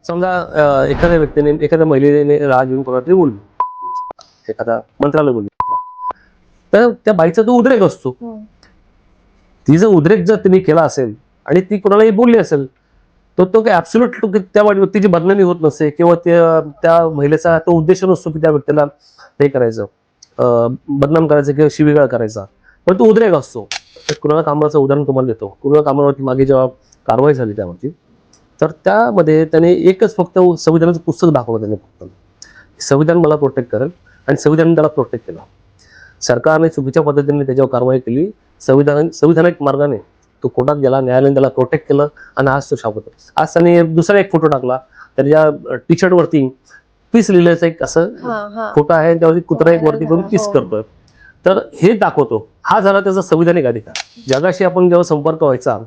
समजा एखाद्या व्यक्तीने एखाद्या महिलेने राग येऊन कोणातरी बोलली, एखादा मंत्रालय बोलली, तर त्या बाईचा तो उद्रेक असतो. ती जर उद्रेक जर तिने केला असेल आणि ती कोणालाही बोलली असेल तर तो काही ऍब्सोल्यूट त्या व्यक्तीची बदनामी होत नसते किंवा त्या महिलेचा तो उद्देश नसतो की त्या व्यक्तीला हे करायचं, बदनाम करायचं किंवा शिवीगाळ करायचा, पण तो उद्रेक असतो. कुणाला कामाचं उदाहरण तुम्हाला देतो. कुणाला कामावरती मागे जेव्हा कारवाई झाली त्यावरती, तर त्यामध्ये त्याने एकच फक्त संविधानाचं पुस्तक दाखवलं. त्याने फक्त संविधान मला प्रोटेक्ट करेल आणि संविधान त्याला प्रोटेक्ट केलं. सरकारने चुकीच्या पद्धतीने त्याच्यावर कारवाई केली. संविधानिक मार्गाने तो कोर्टात गेला, न्यायालयाने त्याला प्रोटेक्ट केलं आणि आज तो शाबत. आज त्याने दुसरा एक फोटो टाकला, त्याच्या टी शर्ट वरती पीस लिहिल्याचा एक असं फोटो आहे, त्यावरती कुत्रा एक वरती करून पीस करतोय. तर हे दाखवतो, हा झाला त्याचा संविधानिक अधिकार. जगाशी आपण जेव्हा संपर्क व्हायचा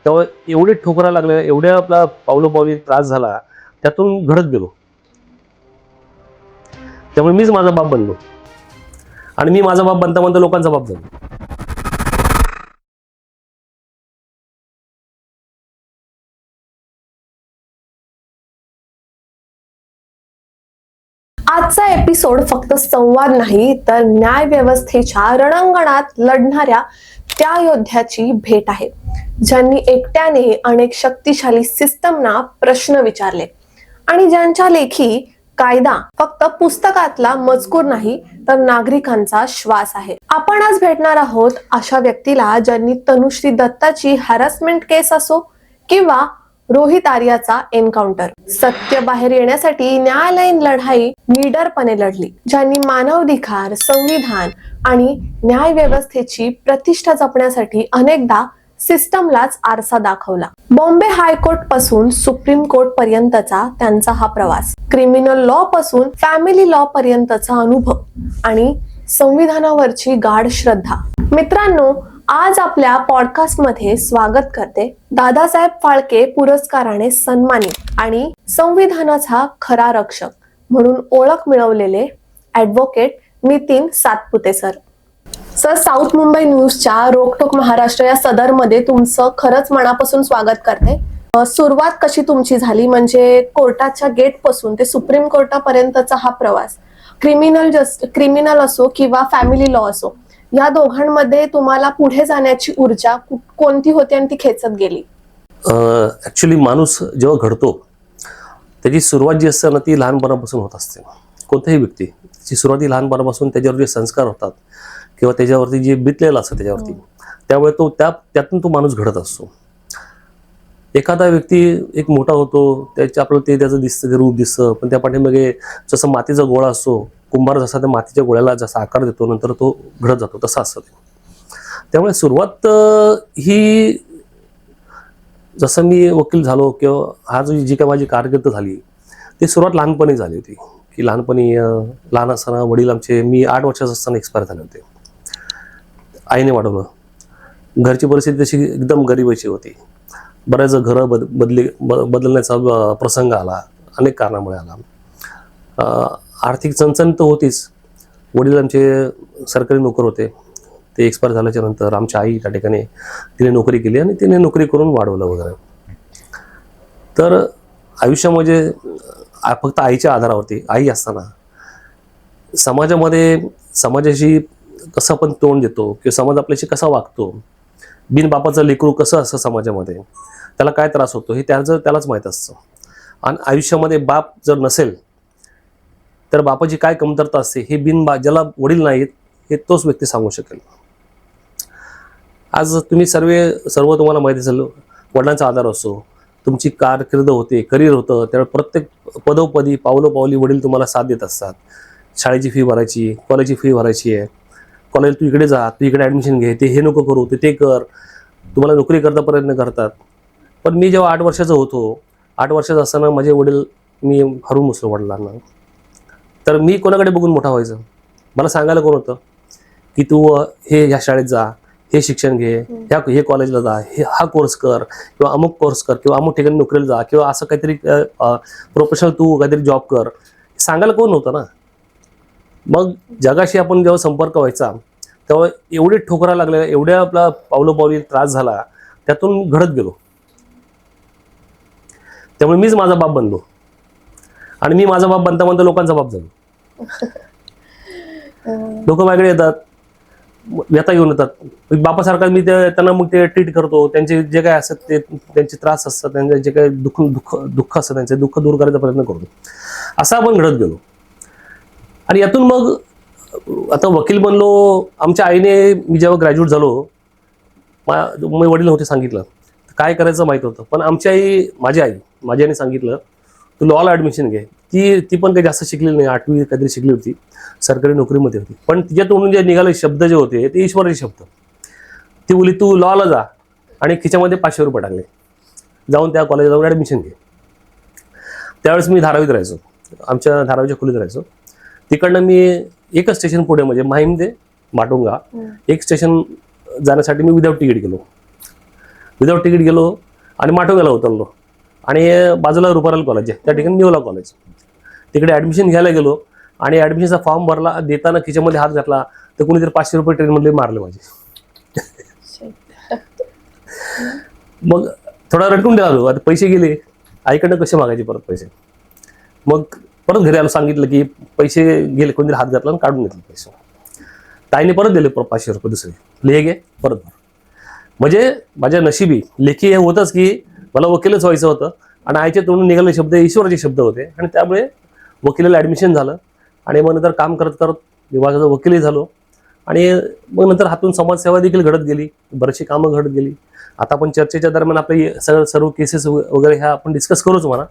तेव्हा एवढे ठोकरा लागले, एवढ्या आपला पावलोपावली त्रास झाला, त्यातून घडत गेलो. त्यामुळे मीच माझा बाप बनलो आणि मी माझा बाप बनता बनता लोकांचा बाप झालो. आजचा एपिसोड फक्त संवाद नाही तर न्याय व्यवस्थेच्या रणांगणात लढणाऱ्या त्या योद्ध्याची भेट आहे, ज्यांनी एकट्याने अनेक शक्तिशाली सिस्टमना प्रश्न विचारले आणि ज्यांच्या लेखी कायदा फक्त पुस्तकातला मजकूर नाही तर नागरिकांचा श्वास आहे. आपण आज भेटणार आहोत अशा व्यक्तीला ज्यांनी तनुश्री दत्ताची हॅरसमेंट केस असो किंवा रोहित आर्याचा एन्काउंटर, सत्य बाहेर येण्यासाठी न्यायालयीन लढाई निडरपणे लढली, ज्यांनी मानवाधिकार, संविधान आणि न्याय व्यवस्थेची प्रतिष्ठा जपण्यासाठी अनेकदा सिस्टमलाच आरसा दाखवला. बॉम्बे हायकोर्ट पासून सुप्रीम कोर्ट पर्यंतचा त्यांचा हा प्रवास, क्रिमिनल लॉ पासून फॅमिली लॉ पर्यंतचा अनुभव आणि संविधानावरची गाढ श्रद्धा. मित्रांनो, आज आपल्या पॉडकास्ट मध्ये स्वागत करते दादासाहेब फाळके पुरस्काराने सन्मानित आणि संविधानाचा खरा रक्षक म्हणून ओळख मिळवलेले advocate Nitin Satpute sir. Sir, south Mumbai न्यूजच्या रोकटोक महाराष्ट्र या सदरमध्ये तुमचं खरंच मनापासून स्वागत करते. सुरुवात कशी तुमची झाली, म्हणजे कोर्टाच्या गेट पासून ते सुप्रीम कोर्टापर्यंतचा हा प्रवास, क्रिमिनल असो किंवा फॅमिली लॉ असो, या दोघांमध्ये तुम्हाला पुढे जाण्याची ऊर्जा कोणती होती आणि ती खेचत गेली? ऍक्च्युली माणूस जेव्हा घडतो त्याची सुरुवात जी असते ना ती लहानपणापासून होत असते. कोणत्याही व्यक्ती ची सुरुवात लहानपणापासून त्याच्यावर जे संस्कार होतात किंवा त्याच्यावरती जे बितलेलं असतं त्याच्यावरती, त्यामुळे तो त्यातून तो माणूस घडत असतो. एखादा व्यक्ती एक मोठा होतो, त्याच्या आपल्याला ते त्याचं दिसतं, ते रूप दिसतं, पण त्या पाठीमागे जसं मातीचा गोळा असतो, कुंभार जसा त्या मातीच्या गोळ्याला जसा आकार देतो नंतर तो घडत जातो, तसा असतं ते. त्यामुळे सुरुवात ही, जसं मी वकील झालो किंवा हा जी काय माझी कारकीर्द झाली ती सुरुवात लहानपणी झाली होती. की लहानपणी लहान असताना वडील आमचे, मी 8 वर्षाचा असताना एक्सपायर झाले होते. आईने वाढवलं. घरची परिस्थिती तशी एकदम गरिबीची होती. बऱ्याच घरं बदलण्याचा प्रसंग आला, अनेक कारणामुळे आला. आर्थिक चणचण तर होतीच. वडील आमचे सरकारी नोकर होते, ते एक्सपायर झाल्याच्या नंतर आमच्या आई त्या ठिकाणी तिने नोकरी केली आणि तिने नोकरी करून वाढवलं वगैरे. तर आयुष्यामध्ये फक्त आईच्या आधारावरती, आई असताना समाजामध्ये समाजाशी कसं आपण तोंड देतो किंवा समाज आपल्याशी कसा वागतो, बिन बापाचं लेकरू कसं असतं समाजामध्ये, त्याला काय त्रास होतो हे त्यालाच माहीत असतं. आणि आयुष्यामध्ये बाप जर नसेल तर बापाची काय कमतरता असते हे ज्याला वडील नाहीत हे तोच व्यक्ती सांगू शकेल. आज तुम्ही सर्व तुम्हाला माहिती असेल, वडिलांचा आधार असतो, तुमची कारकीर्द होते, करिअर होतं, त्यावेळी प्रत्येक पदोपदी पावलोपावली वडील तुम्हाला साथ देत असतात. शाळेची फी भरायची, कॉलेजची फी भरायची आहे, कॉलेज तू इकडे जा, तू इकडे ॲडमिशन घे, हे नको करू, ते कर, तुम्हाला नोकरी करता प्रयत्न करतात. पण मी जेव्हा 8 वर्षाचा होतो, 8 वर्षाचा असताना माझे वडील, मी हरून बसलो वडिलांना. तर मी कोणाकडे बघून मोठा व्हायचं? मला सांगायला कोण होतं की तू ह्या शाळेत जा, हे शिक्षण घे, हे कॉलेजला जा, हा कोर्स कर किंवा अमुक कोर्स कर किंवा अमुक ठिकाणी नोकरीला जा किंवा असं काहीतरी प्रोफेशनल तू काहीतरी जॉब कर, सांगायला कोण होतं ना. मग जगाशी आपण जेव्हा संपर्क व्हायचा तेव्हा एवढे ठोकरा लागले, एवढ्या आपला पावलोपावली त्रास झाला, त्यातून घडत गेलो. त्यामुळे मीच माझा बाप बनलो आणि मी माझा बाप बनता बनता लोकांचा बाप झालो. लोक माझ्याकडे येतात, व्यथा घेऊन येतात, बापासारखा मी त्यांना मग ते ट्रीट करतो. त्यांचे जे काय असतात ते त्यांचे त्रास असतात, त्यांचे जे काही दुःख असतं त्यांचे दुःख दूर करायचा प्रयत्न करतो. असं आपण घडत गेलो. आणि यातून मग आता वकील बनलो. आमच्या आईने, मी जेव्हा ग्रॅज्युएट झालो, मी वडील होते, सांगितलं काय करायचं माहित होतं. पण आमची आई, माझी आईने सांगितलं तू लॉला ॲडमिशन घे. ती पण काही जास्त शिकलेली नाही, 8वी काहीतरी शिकली होती, सरकारी नोकरीमध्ये होती. पण तिच्यातून जे निघाले शब्द जे होते ते ईश्वराचे शब्द. ती बोली तू लॉला जा आणि खिच्यामध्ये 500 रुपये टाकले, जाऊन त्या कॉलेजला जाऊन ॲडमिशन घे. त्यावेळेस मी धारावीत राहायचो, आमच्या धारावीच्या खोलीत राहायचो. तिकडनं मी एकच स्टेशन पुढे, म्हणजे माहीम ते माटुंगा, एक स्टेशन जाण्यासाठी मी विदाऊट तिकीट गेलो आणि माटुंगाला उतरलो. आणि बाजूला रुपारल कॉलेज आहे, त्या ठिकाणी निवला कॉलेज, तिकडे ॲडमिशन घ्यायला गेलो. आणि ॲडमिशनचा फॉर्म भरला, देताना खिच्यामध्ये हात घातला तर कोणीतरी 500 रुपये ट्रेनमधले मारले माझे. मग थोडा रटून द्यालो, आता पैसे गेले, आईकडनं कसे मागायचे परत पैसे. मग परत घरी आलो, सांगितलं की पैसे गेले, कोणतरी हात घातला आणि काढून घेतले पैसे. ताईने परत दिले 500 रुपये दुसरे, ले घे परत भर. म्हणजे माझ्या नशिबी लेखी हे होतंच की मला वकीलच व्हायचं होतं. आणि आईच्या तोंडून निघालेले शब्द ईश्वराचे शब्द होते. आणि त्यामुळे वकिलाला ॲडमिशन झालं. आणि मग नंतर काम करत करत विभागाचा वकीलही झालो. आणि मग नंतर हातून समाजसेवा देखील घडत गेली, बरीचशी कामं घडत गेली. आता आपण चर्चेच्या दरम्यान आपले सर्व केसेस वगैरे ह्या आपण डिस्कस करूच म्हणा.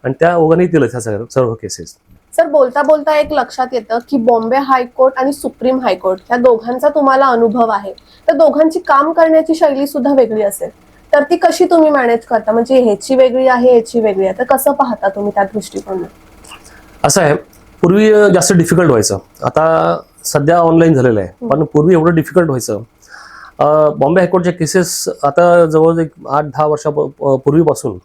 आणि त्या ओघाने दिलं ह्या सर्व केसेस. सर, बोलता बोलता एक लक्षात येतं की बॉम्बे हायकोर्ट आणि सुप्रीम हायकोर्ट या दोघांचा तुम्हाला अनुभव आहे. तर दोघांची काम करण्याची शैली सुद्धा वेगळी असेल, तर ती कशी तुम्ही मॅनेज करता? म्हणजे ह्याची वेगळी आहे, ह्याची वेगळी आहे, तर कसं पाहता तुम्ही त्या दृष्टिकोनात? असं आहे, पूर्वी जास्त डिफिकल्ट व्हायचं, आता सध्या ऑनलाईन झालेलं आहे. पण पूर्वी एवढं डिफिकल्ट व्हायचं. बॉम्बे हायकोर्टच्या केसेस आता जवळ 8-10 वर्षापूर्वीपासून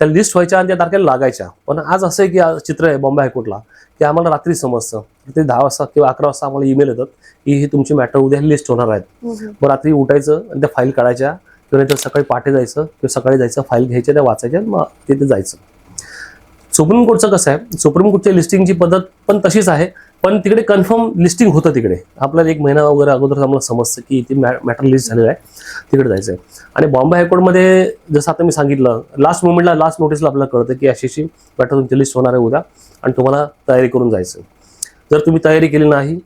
त्या लिस्ट व्हायच्या आणि त्या तारखेला लागायच्या. पण आज असं आहे की चित्र आहे बॉम्बे हायकोर्टला की आम्हाला रात्री समजतं, ते 10 वाजता किंवा 11 वाजता आम्हाला ईमेल येतात की ही तुमची मॅटर उद्या लिस्ट होणार आहेत. मग रात्री उठायचं आणि त्या फाईल काढायच्या, किंवा नाहीतर सकाळी पहाटे जायचं किंवा सकाळी जायचं, फाईल घ्यायच्या, त्या वाचायच्या, मग तिथे जायचं. सुप्रीम कोर्टचं कसं आहे, सुप्रीम कोर्टच्या लिस्टिंगची पद्धत पण तशीच आहे. पण तिकडे कन्फर्म लिस्टिंग होतं, तिकडे आपल्याला 1 महिना वगैरे अगोदर आम्हाला समजतं की ते मॅटर लिस्ट झालेलं आहे, तिकडे जायचं आहे. आणि बॉम्बे हायकोर्टमध्ये जसं आता मी सांगितलं, लास्ट मोमेंटला, लास्ट नोटीसला आपल्याला कळतं की अशी मॅटर तुमची लिस्ट होणार आहे उद्या आणि तुम्हाला तयारी करून जायचं. जर तुम्ही तयारी केली नाही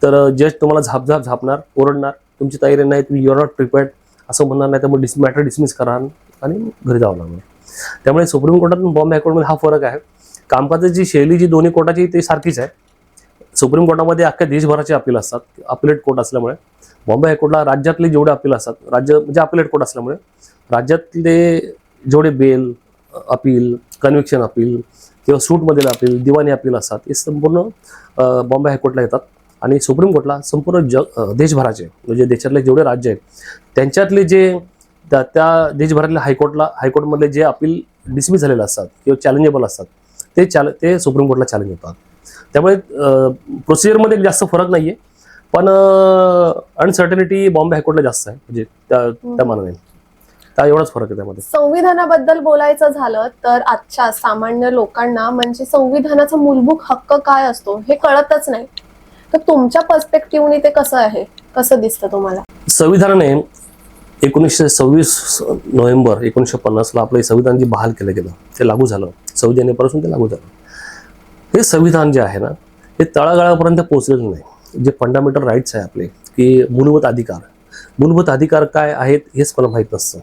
तर जज तुम्हाला झापणार, ओरडणार, तुमची तयारी नाही, तुम्ही युआर नॉट प्रिपेअर्ड असं म्हणणार, नाही तर मग मॅटर डिसमिस करा आणि घरी जावं लागणार. त्यामुळे सुप्रीम कोर्टात आणि बॉम्बे हायकोर्टमध्ये हा फरक आहे. कामकाजाची शैली जी दोन्ही कोर्टाची ती सारखीच आहे. सुप्रीम कोर्टामध्ये अख्ख्या देशभराचे अपील असतात, अपिलेट कोर्ट असल्यामुळे. बॉम्बे हायकोर्टला राज्यातले जेवढे अपील असतात, राज्य म्हणजे अपिलेट कोर्ट असल्यामुळे राज्यातले जेवढे बेल अपील, कन्व्हिक्शन अपील किंवा सूटमधील अपील, दिवाणी अपील असतात, हे संपूर्ण बॉम्बे हायकोर्टला येतात. आणि सुप्रीम कोर्टला संपूर्ण देशभराचे, म्हणजे देशातले जेवढे राज्य आहेत त्यांच्यातले जे त्या देशभरातल्या हायकोर्टमधले जे अपील डिसमिस झालेले असतात किंवा चॅलेंजेबल असतात ते सुप्रीम कोर्टला चॅलेंज होतात. त्यामुळे प्रोसिजरमध्ये जास्त फरक नाहीये, पण अनसर्टनिटी बॉम्बे हायकोर्टला जास्त आहे, म्हणजे त्या मानाने त्या एवढाच फरक आहे त्यामध्ये. संविधानाबद्दल बोलायचं झालं तर आजच्या सामान्य लोकांना म्हणजे संविधानाचा मूलभूत हक्क काय असतो हे कळतच नाही. तर तुमच्या पर्स्पेक्टिव्हने ते कसं आहे, कसं दिसतं तुम्हाला? संविधानाने 1926 नोव्हेंबर 1950ला आपलं संविधान जे बहाल केलं गेलं, ते लागू झालं. 26 जानेवारीपासून ते लागू झालं. हे संविधान जे आहे ना, हे तळागाळापर्यंत पोहोचलेलं नाही. जे फंडामेंटल राईट्स आहे आपले, की मूलभूत अधिकार काय आहेत हेच मला माहीत नसतं.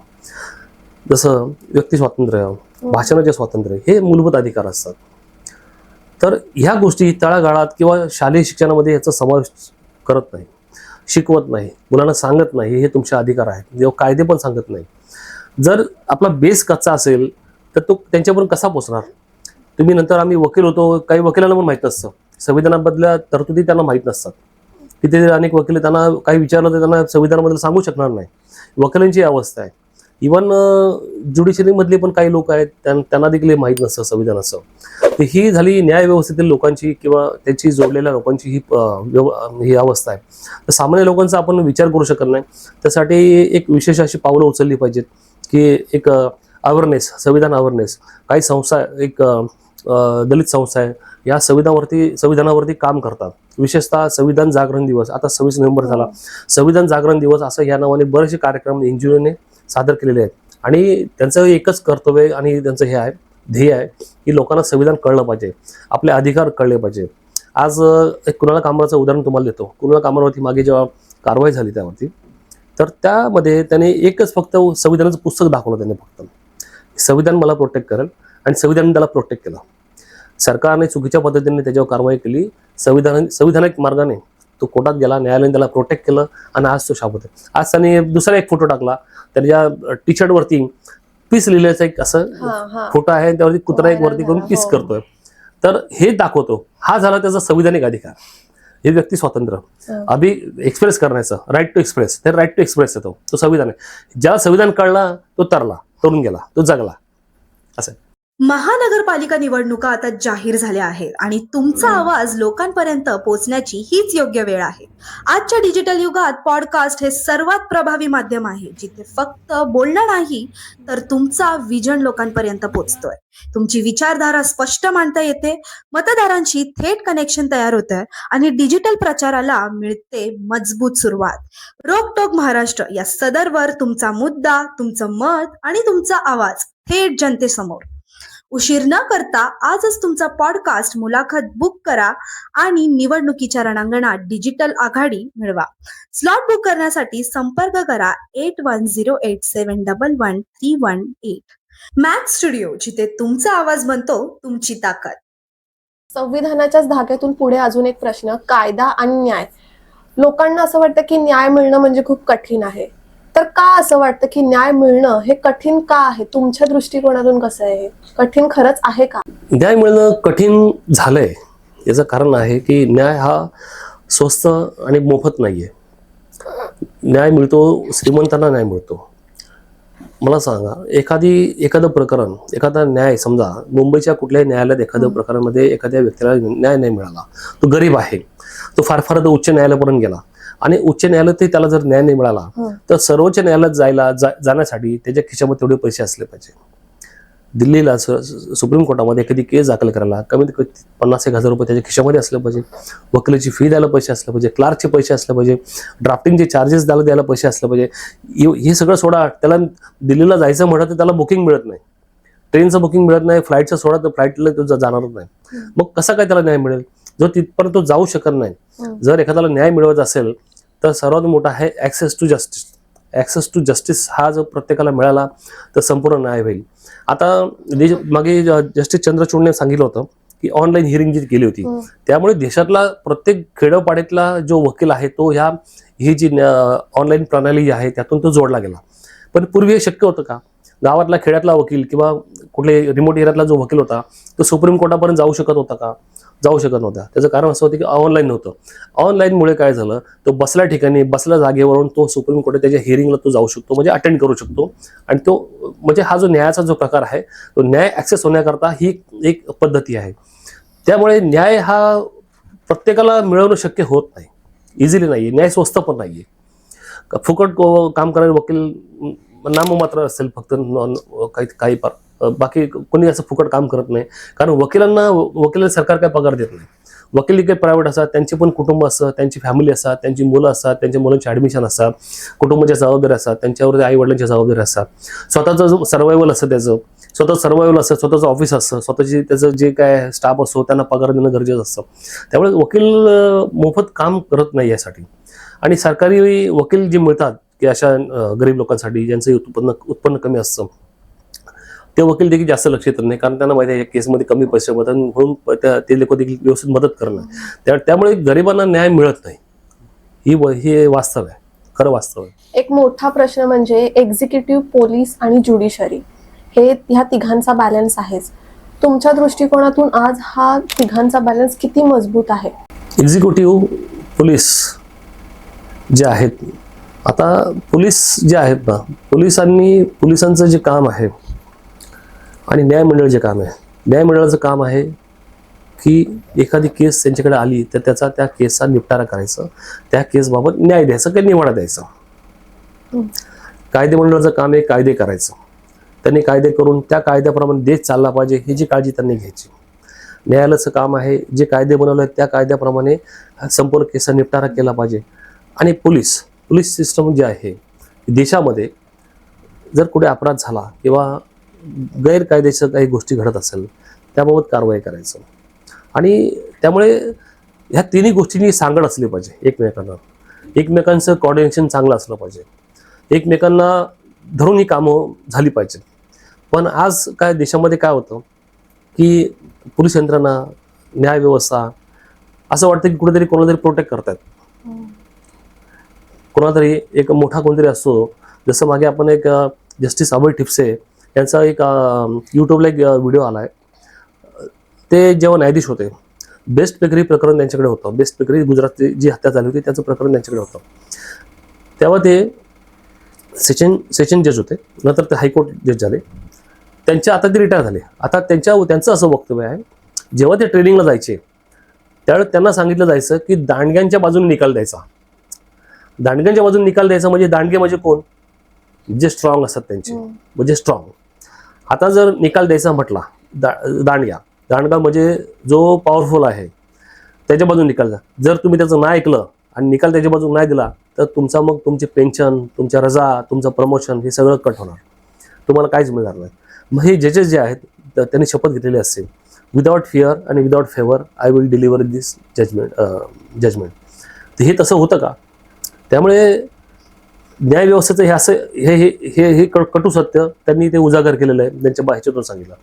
जसं व्यक्ती स्वातंत्र्य, भाषणाचे स्वातंत्र्य, हे मूलभूत अधिकार असतात. तर ह्या गोष्टी तळागाळात किंवा शालेय शिक्षणामध्ये याचा समावेश करत नाही, शिकवत नाही, मुलांना सांगत नाही हे तुमचे अधिकार आहेत, जेव्हा कायदे पण सांगत नाही. जर आपला बेस कच्चा असेल तर तो त्यांच्यापर्यंत कसा पोचणार? तुम्ही नंतर आम्ही वकील होतो, काही वकिलांना पण माहीत नसतं, संविधानाबद्दल्या तरतुदी त्यांना माहीत नसतात. तिथे अनेक वकील त्यांना काही विचारलं तर त्यांना संविधानाबद्दल सांगू शकणार नाही. वकिलांची अवस्था आहे. इव्हन ज्युडिशरीमधले पण काही लोक आहेत, त्यांना देखील माहीत नसतं संविधानाचं. तर ही झाली न्याय व्यवस्थेतील लोकांची किंवा त्याची जोडलेल्या लोकांची ही अवस्था आहे. तर सामान्य लोकांचा आपण विचार करू शकत नाही. त्यासाठी एक विशेष अशी पावलं उचलली पाहिजेत की एक अवेअरनेस, संविधान अवेअरनेस. काही संस्था, एक दलित संस्था आहे, या संविधानावरती काम करतात. विशेषतः संविधान जागरण दिवस, आता 26 नोव्हेंबर झाला, संविधान जागरण दिवस असं या नावाने बरेचसे कार्यक्रम NGOने सादर केलेले आहेत. आणि त्यांचं एकच कर्तव्य आणि त्यांचं हे आहे, ध्येय आहे की लोकांना संविधान कळलं पाहिजे, आपले अधिकार कळले पाहिजे. आज एक कुणाल कामराचं उदाहरण तुम्हाला देतो. कुणाल कामरावरती मागे जेव्हा कारवाई झाली त्यावरती, तर त्यामध्ये त्याने एकच फक्त संविधानाचं पुस्तक दाखवलं. त्याने फक्त संविधान मला प्रोटेक्ट करेल आणि संविधान त्याला प्रोटेक्ट केलं. सरकारने चुकीच्या पद्धतीने त्याच्यावर कारवाई केली. संविधानिक मार्गाने तो कोर्टात गेला, न्यायालयाने त्याला प्रोटेक्ट केलं आणि आज तो शाबूत आहे. आज त्याने दुसरा एक फोटो टाकला, त्याच्या टी शर्टवरती पीस लिहिल्याचा एक असं फोटो आहे, त्यावरती कुत्रा एक वरती करून पीस करतोय. तर हे दाखवतो हा झाला त्याचा संविधानिक अधिकार, हे व्यक्ती स्वातंत्र्य अभि एक्सप्रेस करण्याचं, राईट टू एक्सप्रेस. ते राईट टू एक्सप्रेस येतो, तो संविधान आहे. ज्याला संविधान कळला तो तरला, तरुण गेला, तो जगला. असं महानगरपालिका निवडणुका आता जाहीर झाल्या आहेत आणि तुमचा आवाज लोकांपर्यंत पोहोचण्याची हीच योग्य वेळ आहे. आजच्या डिजिटल युगात पॉडकास्ट हे सर्वात प्रभावी माध्यम आहे, जिथे फक्त बोलणं नाही तर तुमचा विजन लोकांपर्यंत पोहोचतोय. तुमची विचारधारा स्पष्ट मांडता येते, मतदारांशी थेट कनेक्शन तयार होतंय आणि डिजिटल प्रचाराला मिळते मजबूत सुरुवात. रोकटोक महाराष्ट्र या सदरवर तुमचा मुद्दा, तुमचं मत आणि तुमचा आवाज थेट जनतेसमोर. उशीर न करता आजच तुमचा पॉडकास्ट मुलाखत बुक करा आणि निवडणुकीच्या रणांगणात डिजिटल आघाडी मिळवा. स्लॉट बुक करण्यासाठी संपर्क करा 8108711318. मॅक्स स्टुडिओ, जिथे तुमचा आवाज बनतो तुमची ताकद. संविधानाच्याच धाग्यातून पुढे अजून एक प्रश्न, कायदा आणि न्याय. लोकांना असं वाटतं की न्याय मिळणं म्हणजे खूप कठीण आहे. तर का असं वाटतं की न्याय मिळणं हे कठीण का आहे? तुमच्या दृष्टिकोनातून कसं आहे, कठीण खरंच आहे का? न्याय मिळणं कठीण झालंय याचं कारण आहे की न्याय हा स्वस्त आणि मोफत नाहीये. न्याय मिळतो, श्रीमंतांना न्याय मिळतो. मला सांगा, एखादं प्रकरण, एखादा न्याय, समजा मुंबईच्या कुठल्याही न्यायालयात एखाद्या प्रकरणामध्ये एखाद्या व्यक्तीला न्याय नाही मिळाला, तो गरीब आहे, तो फार तर उच्च न्यायालयापर्यंत गेला आणि उच्च न्यायालयातही त्याला जर न्याय नाही मिळाला तर सर्वोच्च न्यायालयात जाण्यासाठी त्याच्या खिशामध्ये तेवढे पैसे असले पाहिजे. दिल्लीला सुप्रीम कोर्टामध्ये एखादी केस दाखल करायला कमीत कमी 50,000 रुपये त्याच्या खिशामध्ये असले पाहिजे. वकिलाची फी द्यायला पैसे असले पाहिजे, क्लार्कचे पैसे असले पाहिजे, ड्राफ्टिंगचे चार्जेस द्यायला पैसे असले पाहिजे. हे सगळं सोडा, त्याला दिल्लीला जायचं म्हटलं तर त्याला बुकिंग मिळत नाही, ट्रेनचं बुकिंग मिळत नाही, फ्लाईटचं सोडा तर फ्लाईटला तो जाणारच नाही. मग कसा काय त्याला न्याय मिळेल जो तिथपर्यंत तो जाऊ शकत नाही? जर एखाद्याला न्याय मिळवत असेल तर सर्वात मोठा आहे access to justice. Access to justice हा जर प्रत्येकाला मिळाला तर संपूर्ण न्याय होईल. आता मागे जस्टिस चंद्रचूडने सांगितलं होतं की ऑनलाईन हिअरिंग जी केली होती त्यामुळे देशातला प्रत्येक खेडोपाड्यातला जो वकील आहे तो ही जी ऑनलाईन प्रणाली आहे त्यातून तो जोडला गेला. पण पूर्वी हे शक्य होतं का? गावातला खेड्यातला वकील किंवा कुठले रिमोट एरियातला जो वकील होता तो सुप्रीम कोर्टापर्यंत जाऊ शकत होता का? जाऊ शकत नव्हता. त्याचं कारण असं होतं की ऑनलाईन नव्हतं. ऑनलाईनमुळे काय झालं, तो बसल्या ठिकाणी, बसल्या जागेवरून तो सुप्रीम कोर्टात त्याच्या हिअरिंगला तो जाऊ शकतो, म्हणजे अटेंड करू शकतो. आणि तो म्हणजे हा जो न्यायाचा जो प्रकार आहे तो न्याय ॲक्सेस होण्याकरता ही एक पद्धती आहे. त्यामुळे न्याय हा प्रत्येकाला मिळवणं शक्य होत नाही, इझिली नाही. न्याय स्वस्त पण नाहीये. फुकट काम करणारे वकील नाममात्र असेल फक्त, काही बाकी कोणी असं फुकट काम करत नाही. कारण वकिलांना सरकार काय पगार देत नाही. वकील काही प्रायव्हेट असतात, त्यांचे पण कुटुंब असतात, त्यांची फॅमिली असतात, त्यांची मुलं असतात, त्यांच्या मुलांची ॲडमिशन असतात, कुटुंबाच्या जबाबदारी असतात, त्यांच्यावर आई वडिलांच्या जबाबदारी असतात, स्वतःचं सर्वायवल असतं, त्याचं स्वतःचं सर्वायवल असतं, स्वतःचं ऑफिस असतं, स्वतःची त्याचं जे काय स्टाफ असतो त्यांना पगार देणं गरजेचं असतं. त्यामुळे वकील मोफत काम करत नाही यासाठी. आणि सरकारी वकील जे मिळतात की अशा गरीब लोकांसाठी ज्यांचं उत्पन्न कमी असतं ते वकील देखील जास्त लक्ष देत नाही, कारण त्यांना माहिती आहे या केसमध्ये कमी पैसे मिळतात म्हणून ते लोक देखील व्यवस्थित मदत करणं. त्यामुळे गरिबांना न्याय मिळत नाही. ही वास्तव आहे, खरं वास्तव आहे. एक मोठा प्रश्न म्हणजे एक्झिक्युटिव्ह, पोलीस आणि ज्युडिशरी हे ह्या तिघांचा बॅलन्स आहेच. तुमच्या दृष्टिकोनातून आज हा तिघांचा बॅलन्स किती मजबूत आहे? एक्झिक्युटिव्ह, पोलीस जे आहेत, आता पोलीस जे आहेत ना, पोलिसांचं जे काम आहे आणि न्यायमंडळ जे काम आहे, न्यायमंडळाचं काम आहे की एखादी केस त्यांच्याकडे आली तर त्या केसचा निपटारा करायचं, त्या केसबाबत न्याय द्यायचा किंवा निवाडा द्यायचा. कायदे मंडळाचं काम आहे कायदे करायचं. त्यांनी कायदे करून त्या कायद्याप्रमाणे देश चालला पाहिजे ही जी काळजी त्यांनी घ्यायची. न्यायालयाचं काम आहे, जे कायदे बनवले आहेत त्या कायद्याप्रमाणे संपूर्ण केसा निपटारा केला पाहिजे. आणि पोलीस सिस्टम जे आहे देशामध्ये, जर कुठे अपराध झाला किंवा गैरकायदेशीर काही गोष्टी घडत असेल त्याबाबत कारवाई करायचं. आणि त्यामुळे ह्या तिन्ही गोष्टींची सांगड असली पाहिजे एकमेकांचं कॉर्डिनेशन चांगलं असलं पाहिजे, एकमेकांना धरून ही कामं झाली पाहिजे. पण आज काय देशामध्ये काय होतं की पोलीस यंत्रणा, न्यायव्यवस्था असं वाटतं की कुठेतरी कोणातरी प्रोटेक्ट करतात. कोणातरी एक मोठा कोणतरी असतो, जसं मागे आपण एक जस्टिस अभय ठिपसे यांचा एक यूट्यूबला एक व्हिडिओ आलाय. ते जेव्हा न्यायाधीश होते, बेस्ट बेकरी प्रकरण त्यांच्याकडे होतं. बेस्ट बेकरी गुजरातची जी हत्या झाली होती त्याचं प्रकरण त्यांच्याकडे होतं. तेव्हा ते सेशन जज होते, नंतर ते हायकोर्ट जज झाले. आता ते रिटायर झाले. आता त्यांचं असं वक्तव्य आहे, जेव्हा ते ट्रेनिंगला जायचे त्यावेळेस त्यांना सांगितलं जायचं की दांडग्यांच्या बाजूने निकाल द्यायचा. दांडग्यांच्या बाजूने निकाल द्यायचा म्हणजे दांडगे म्हणजे कोण? जे स्ट्रॉंग असतात त्यांचे, म्हणजे स्ट्रॉंग. आता जर निकाल द्यायचा म्हटला दांडगा म्हणजे जो पॉवरफुल आहे त्याच्या बाजूने निकाल द्या. जर तुम्ही त्याचं नाही ऐकलं आणि निकाल त्याच्या बाजूने नाही दिला तर मग तुमची पेन्शन, तुमच्या रजा, तुमचं प्रमोशन हे सगळं कट होणार, तुम्हाला काहीच मिळणार नाही. मग हे जजेस जे आहेत त्यांनी शपथ घेतलेली असते, विदाउट फिअर आणि without favour I will deliver this judgement. तर हे तसं होतं का? त्यामुळे न्यायव्यवस्थेचं हे असं हे कटू सत्य त्यांनी ते उजागर केलेलं आहे. त्यांच्या ह्याच्यातून सांगितलं.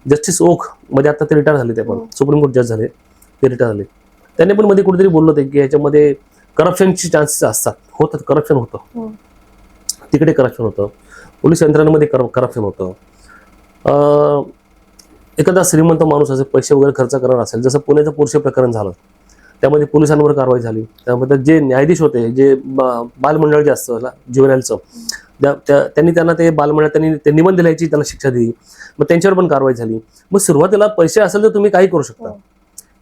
जस्टिस ओक मध्ये आता ते रिटायर झाले, ते पण सुप्रीम कोर्ट जज झाले, ते रिटायर झाले. त्यांनी पण मध्ये कुठेतरी बोललं होते की ह्याच्यामध्ये करप्शनची चान्सेस असतात, होतं करप्शन होतं, तिकडे करप्शन होतं, पोलीस यंत्रणेमध्ये करप्शन होतं. एखादा श्रीमंत माणूस असेल, पैसे वगैरे खर्च करणार असेल, जसं पुण्याचं पोरशे प्रकरण झालं, त्यामध्ये पोलिसांवर कारवाई झाली. त्यामध्ये जे न्यायाधीश होते, जे बालमंडळ जे असतं ज्युव्हेनाईलचं, त्यांना ते बालमंडळ ते निबंध लिहायची त्याला शिक्षा दिली. मग त्यांच्यावर पण कारवाई झाली. मग सुरुवातीला पैसे असेल तर तुम्ही काही करू शकता,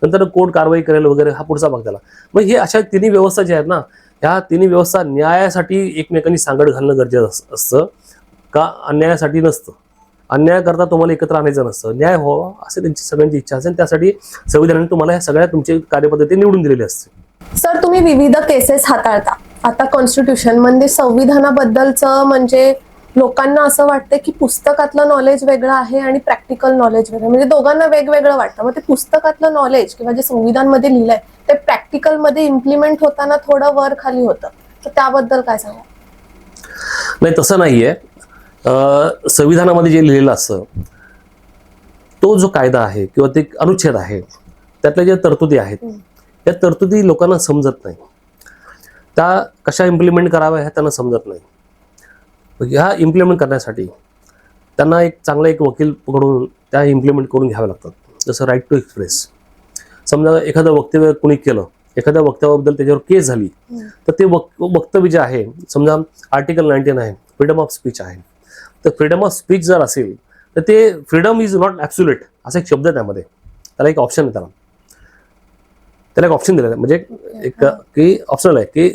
नंतर कोर्ट कारवाई करेल वगैरे, हा पुढचा भाग त्याला. मग हे अशा तिन्ही व्यवस्था ज्या आहेत ना, ह्या तिन्ही व्यवस्था न्यायासाठी एकमेकांनी सांगड घालणं गरजेचं असतं का अन्यायासाठी नसतं. अन्याय करता तुम्हाला एकत्र आणायचं नसतं, न्याय व्हावा असं त्यांची सगळ्यांची इच्छा असेल. त्यासाठी संविधानाने तुम्हाला ह्या सगळ्या तुमची कार्यपद्धती निवडून दिलेली असते. सर, तुम्ही विविध केसेस हाताळता. आता कॉन्स्टिट्यूशन म्हणजे संविधानाबद्दलचं म्हणजे लोकांना असं वाटतं की पुस्तकातलं नॉलेज वेगळं आहे आणि प्रॅक्टिकल नॉलेज वेगळं, म्हणजे दोघांना वेगवेगळं वाटतं. मग ते पुस्तकातलं नॉलेज किंवा जे संविधानमध्ये लिहिलंय ते प्रॅक्टिकल मध्ये इम्प्लिमेंट होताना थोडं वर खाली होतं, तर त्याबद्दल काय सांगा? नाही, तसं नाहीये. संविधानामध्ये जे लिहिलेलं असतं, तो जो कायदा आहे किंवा ते अनुच्छेद आहे, त्यातल्या ज्या तरतुदी आहेत त्या तरतुदी लोकांना समजत नाही. त्या कशा इम्प्लिमेंट कराव्या ह्या त्यांना समजत नाही. ह्या इम्प्लिमेंट करण्यासाठी त्यांना एक चांगला एक वकील पकडून त्या इम्प्लिमेंट करून घ्याव्या लागतात. जसं राईट टू एक्सप्रेस. समजा एखादं वक्तव्य कोणी केलं, एखाद्या वक्तव्याबद्दल त्याच्यावर केस झाली, तर ते वक्तव्य जे आहे, समजा आर्टिकल 19 आहे, फ्रीडम ऑफ स्पीच आहे, तर फ्रीडम ऑफ स्पीच जर असेल तर ते फ्रीडम इज नॉट ॲब्सोल्यूट असा एक शब्द आहे त्यामध्ये. त्याला एक ऑप्शन आहे, त्याला एक ऑप्शन दिलेलं आहे, म्हणजे एक की ऑप्शनल आहे की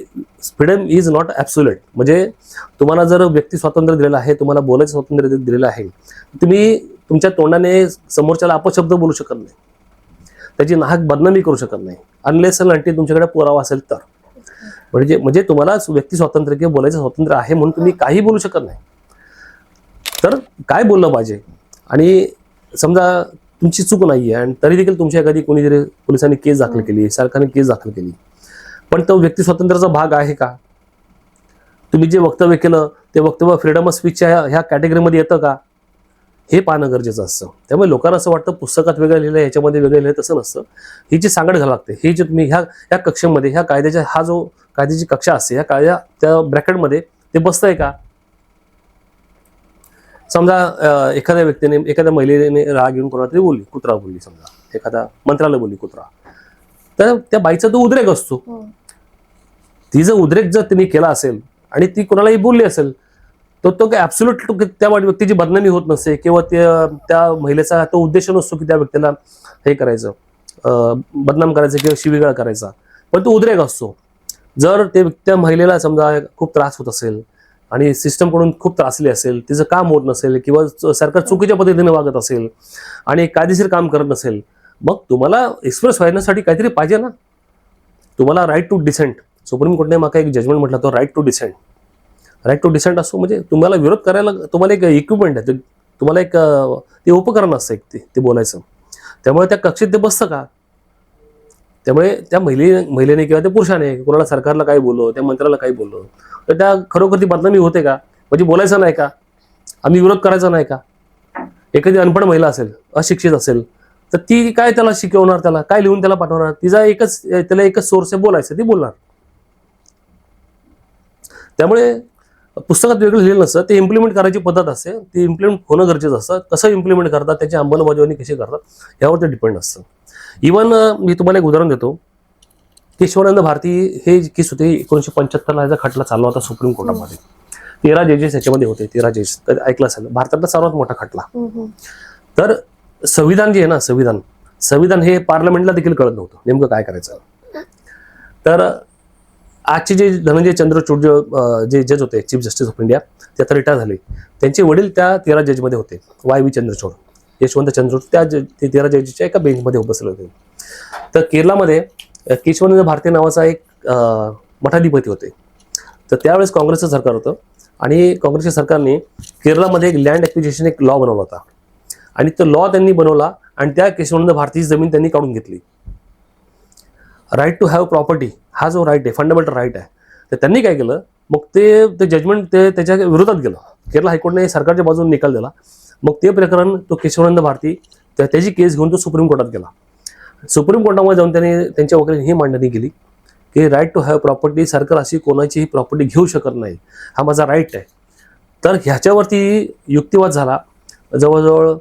फ्रीडम इज नॉट ॲब्सोल्यूट. म्हणजे तुम्हाला जर व्यक्ती स्वातंत्र्य दिलेलं आहे, तुम्हाला बोलायचं स्वातंत्र्य दिलेलं आहे, तुम्ही तुमच्या तोंडाने समोरच्याला अपशब्द बोलू शकत नाही, त्याची नाहक बदनामी करू शकत नाही, अनलेस अनटिल तुमच्याकडे पुरावा असेल तर. म्हणजे तुम्हाला व्यक्ती स्वातंत्र्य किंवा बोलायचं स्वातंत्र्य आहे म्हणून तुम्ही काही बोलू शकत नाही. तर काय बोललं पाहिजे, आणि समजा तुमची चूक नाहीये आणि तरी देखील तुमच्या एखादी कोणीतरी पोलिसांनी केस दाखल केली, सरकारने केस दाखल केली, पण तो व्यक्ती स्वातंत्र्याचा भाग आहे का? तुम्ही जे वक्तव्य केलं ते वक्तव्य फ्रीडम ऑफ स्पीचच्या ह्या कॅटेगरीमध्ये येतं का, हे पाहणं गरजेचं असतं. त्यामुळे लोकांना असं वाटतं पुस्तकात वेगळं लिहिलं, ह्याच्यामध्ये वेगळं लिहिलं, तसं नसतं. ही जी सांगड घालावी लागते, ही जी तुम्ही ह्या कक्षेमध्ये, ह्या कायद्याच्या, हा जो कायद्याची कक्षा असते, ह्या कायद्या त्या ब्रॅकेटमध्ये ते बसतंय का? समजा एखाद्या व्यक्तीने, एखाद्या महिलेने राग येऊन कोणाला तरी बोलली, कुत्रा बोलली, समजा एखाद्या मंत्र्याला बोलली कुत्रा, तर त्या बाईचा तो उद्रेक असतो. ती जर उद्रेक जर तिने केला असेल आणि ती कोणालाही बोलली असेल, तर तो काय ॲब्सोल्यूट त्या व्यक्तीची बदनामी होत नसते किंवा त्या महिलेचा तो उद्देश नसतो की त्या व्यक्तीला हे करायचं, बदनाम करायचं किंवा शिवीगाळ करायचा, पण तो उद्रेक असतो. जर त्या महिलेला समजा खूप त्रास होत असेल आणि सिस्टमकडून खूप त्रासली असेल, तिचं काम होत नसेल किंवा सरकार चुकीच्या पद्धतीने वागत असेल आणि कायदेशीर काम करत नसेल, मग तुम्हाला एक्सप्रेस व्हायसाठी काहीतरी पाहिजे ना. तुम्हाला राईट टू डिसेंट, सुप्रीम कोर्टने माका एक जजमेंट म्हटलं तो राईट टू डिसेंट असतो. म्हणजे तुम्हाला विरोध करायला तुम्हाला एक इक्विपमेंट आहे, तुम्हाला एक ते उपकरण असतं एक ते बोलायचं. त्यामुळे त्या कक्षेत ते बसतं का. त्यामुळे त्या महिलेने किंवा त्या पुरुषाने कोणाला सरकारला काय बोललो, त्या मंत्र्याला काय बोललो, तर त्या खरोखर ती बदनामी होते का. म्हणजे बोलायचं नाही का, आम्ही विरोध करायचा नाही का. एखादी अनपढ महिला असेल, अशिक्षित असेल, तर ती काय त्याला शिकवणार, त्याला काय लिहून त्याला पाठवणार. त्याला एकच सोर्स आहे बोलायचं, ती बोलणार. त्यामुळे पुस्तकात वेगळं लिहिलं नसतं, ते इम्प्लिमेंट करायची पद्धत असते, ती इम्प्लिमेंट होणं गरजेचं असतं. कसं इम्प्लिमेंट करतात, त्याची अंमलबजावणी कशी करतात यावर ते डिपेंड असतं. इव्हन मी तुम्हाला एक उदाहरण देतो. केशवानंद भारती हे केस होते 1975 ला, खटला चालला होता सुप्रीम कोर्टामध्ये. 13 जजेस याच्यामध्ये होते, 13 जजेस. तर ऐकलं असेल, भारतातला सर्वात मोठा खटला. तर संविधान जे आहे ना, संविधान हे पार्लमेंटला देखील कळत नव्हतं नेमकं काय करायचं. तर आजचे जे धनंजय चंद्रचूड जे जज होते, चीफ जस्टिस ऑफ इंडिया, ते आता रिटायर झाले. त्यांचे वडील त्या 13 जजमध्ये होते, YV चंद्रचूड, यशवंत चंद्रचूड. त्या 13 जजेसच्या एका बेंचमध्ये बसले होते. तर केरळमध्ये केशवानंद भारती नावाचा एक मठाधिपती होते. तर त्यावेळेस काँग्रेसचं सरकार होतं आणि काँग्रेसच्या सरकारने केरळमध्ये एक लँड ॲक्विजिशन एक लॉ बनवला होता. आणि तो लॉ त्यांनी बनवला आणि त्या केशवानंद भारतीची जमीन त्यांनी काढून घेतली. राईट टू हॅव प्रॉपर्टी हा जो राईट आहे, फंडामेंटल राईट आहे, तर त्यांनी काय केलं, मग ते जजमेंट त्याच्या विरोधात गेलं. केरळ हायकोर्टने सरकारच्या बाजूने निकाल दिला. मग ते प्रकरण तो केशवानंद भारती त्याची केस घेऊन तो सुप्रीम कोर्टात गेला. सुप्रीम कोर्टामध्ये जाऊन त्याने त्यांच्या वकिलांनी ही मांडणी केली की राईट टू हॅव प्रॉपर्टी, सरकार अशी कोणाचीही प्रॉपर्टी घेऊ शकत नाही, हा माझा राईट आहे. तर ह्याच्यावरती युक्तिवाद झाला. जवळजवळ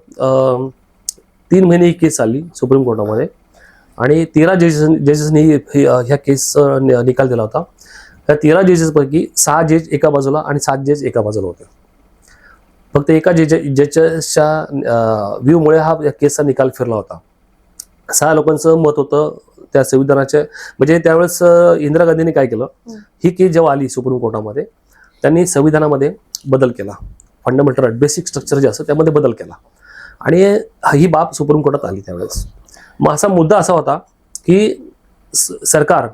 3 महिने ही केस चालली सुप्रीम कोर्टामध्ये आणि 13 जजेसनी ह्या केस निकाल दिला होता. त्या 13 जजेसपैकी 6 जज एका बाजूला आणि 7 जज एका बाजूला होते. फक्त एका जजच्या व्ह्यूमुळे हा या केसचा निकाल फिरला होता. 6 लोकांचं मत होतं त्या संविधानाच्या. म्हणजे त्यावेळेस इंदिरा गांधींनी काय केलं, ही केस जेव्हा आली सुप्रीम कोर्टामध्ये, त्यांनी संविधानामध्ये बदल केला. फंडामेंटल राईट, बेसिक स्ट्रक्चर जे असतं त्यामध्ये बदल केला आणि ही बाब सुप्रीम कोर्टात आली त्यावेळेस. मग असा मुद्दा असा होता की सरकार,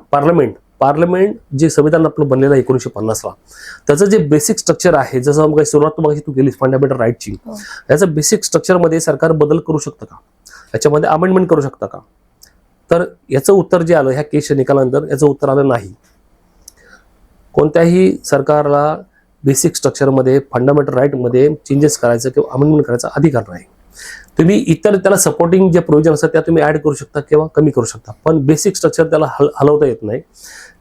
पार्लमेंट जे संविधान आपलं बनलेलं आहे 1950 ला, त्याचं जे बेसिक स्ट्रक्चर आहे, जसं काही सुरुवात मग तू केलीस फंडामेंटल राईटची, याचं बेसिक स्ट्रक्चरमध्ये सरकार बदल करू शकतं का, याच्यामध्ये अमेंडमेंट करू शकतं का. तर याचं उत्तर जे आलं ह्या केसच्या निकालानंतर, याचं उत्तर आलं नाही. कोणत्याही सरकारला बेसिक स्ट्रक्चरमध्ये, फंडामेंटल राईटमध्ये चेंजेस करायचं किंवा अमेंडमेंट करायचा अधिकार नाही. तुम्ही इतर त्याला सपोर्टिंग जे प्रोव्हिजन असतात त्या तुम्ही ऍड करू शकता किंवा कमी करू शकता, पण बेसिक स्ट्रक्चर त्याला हलवता येत नाही.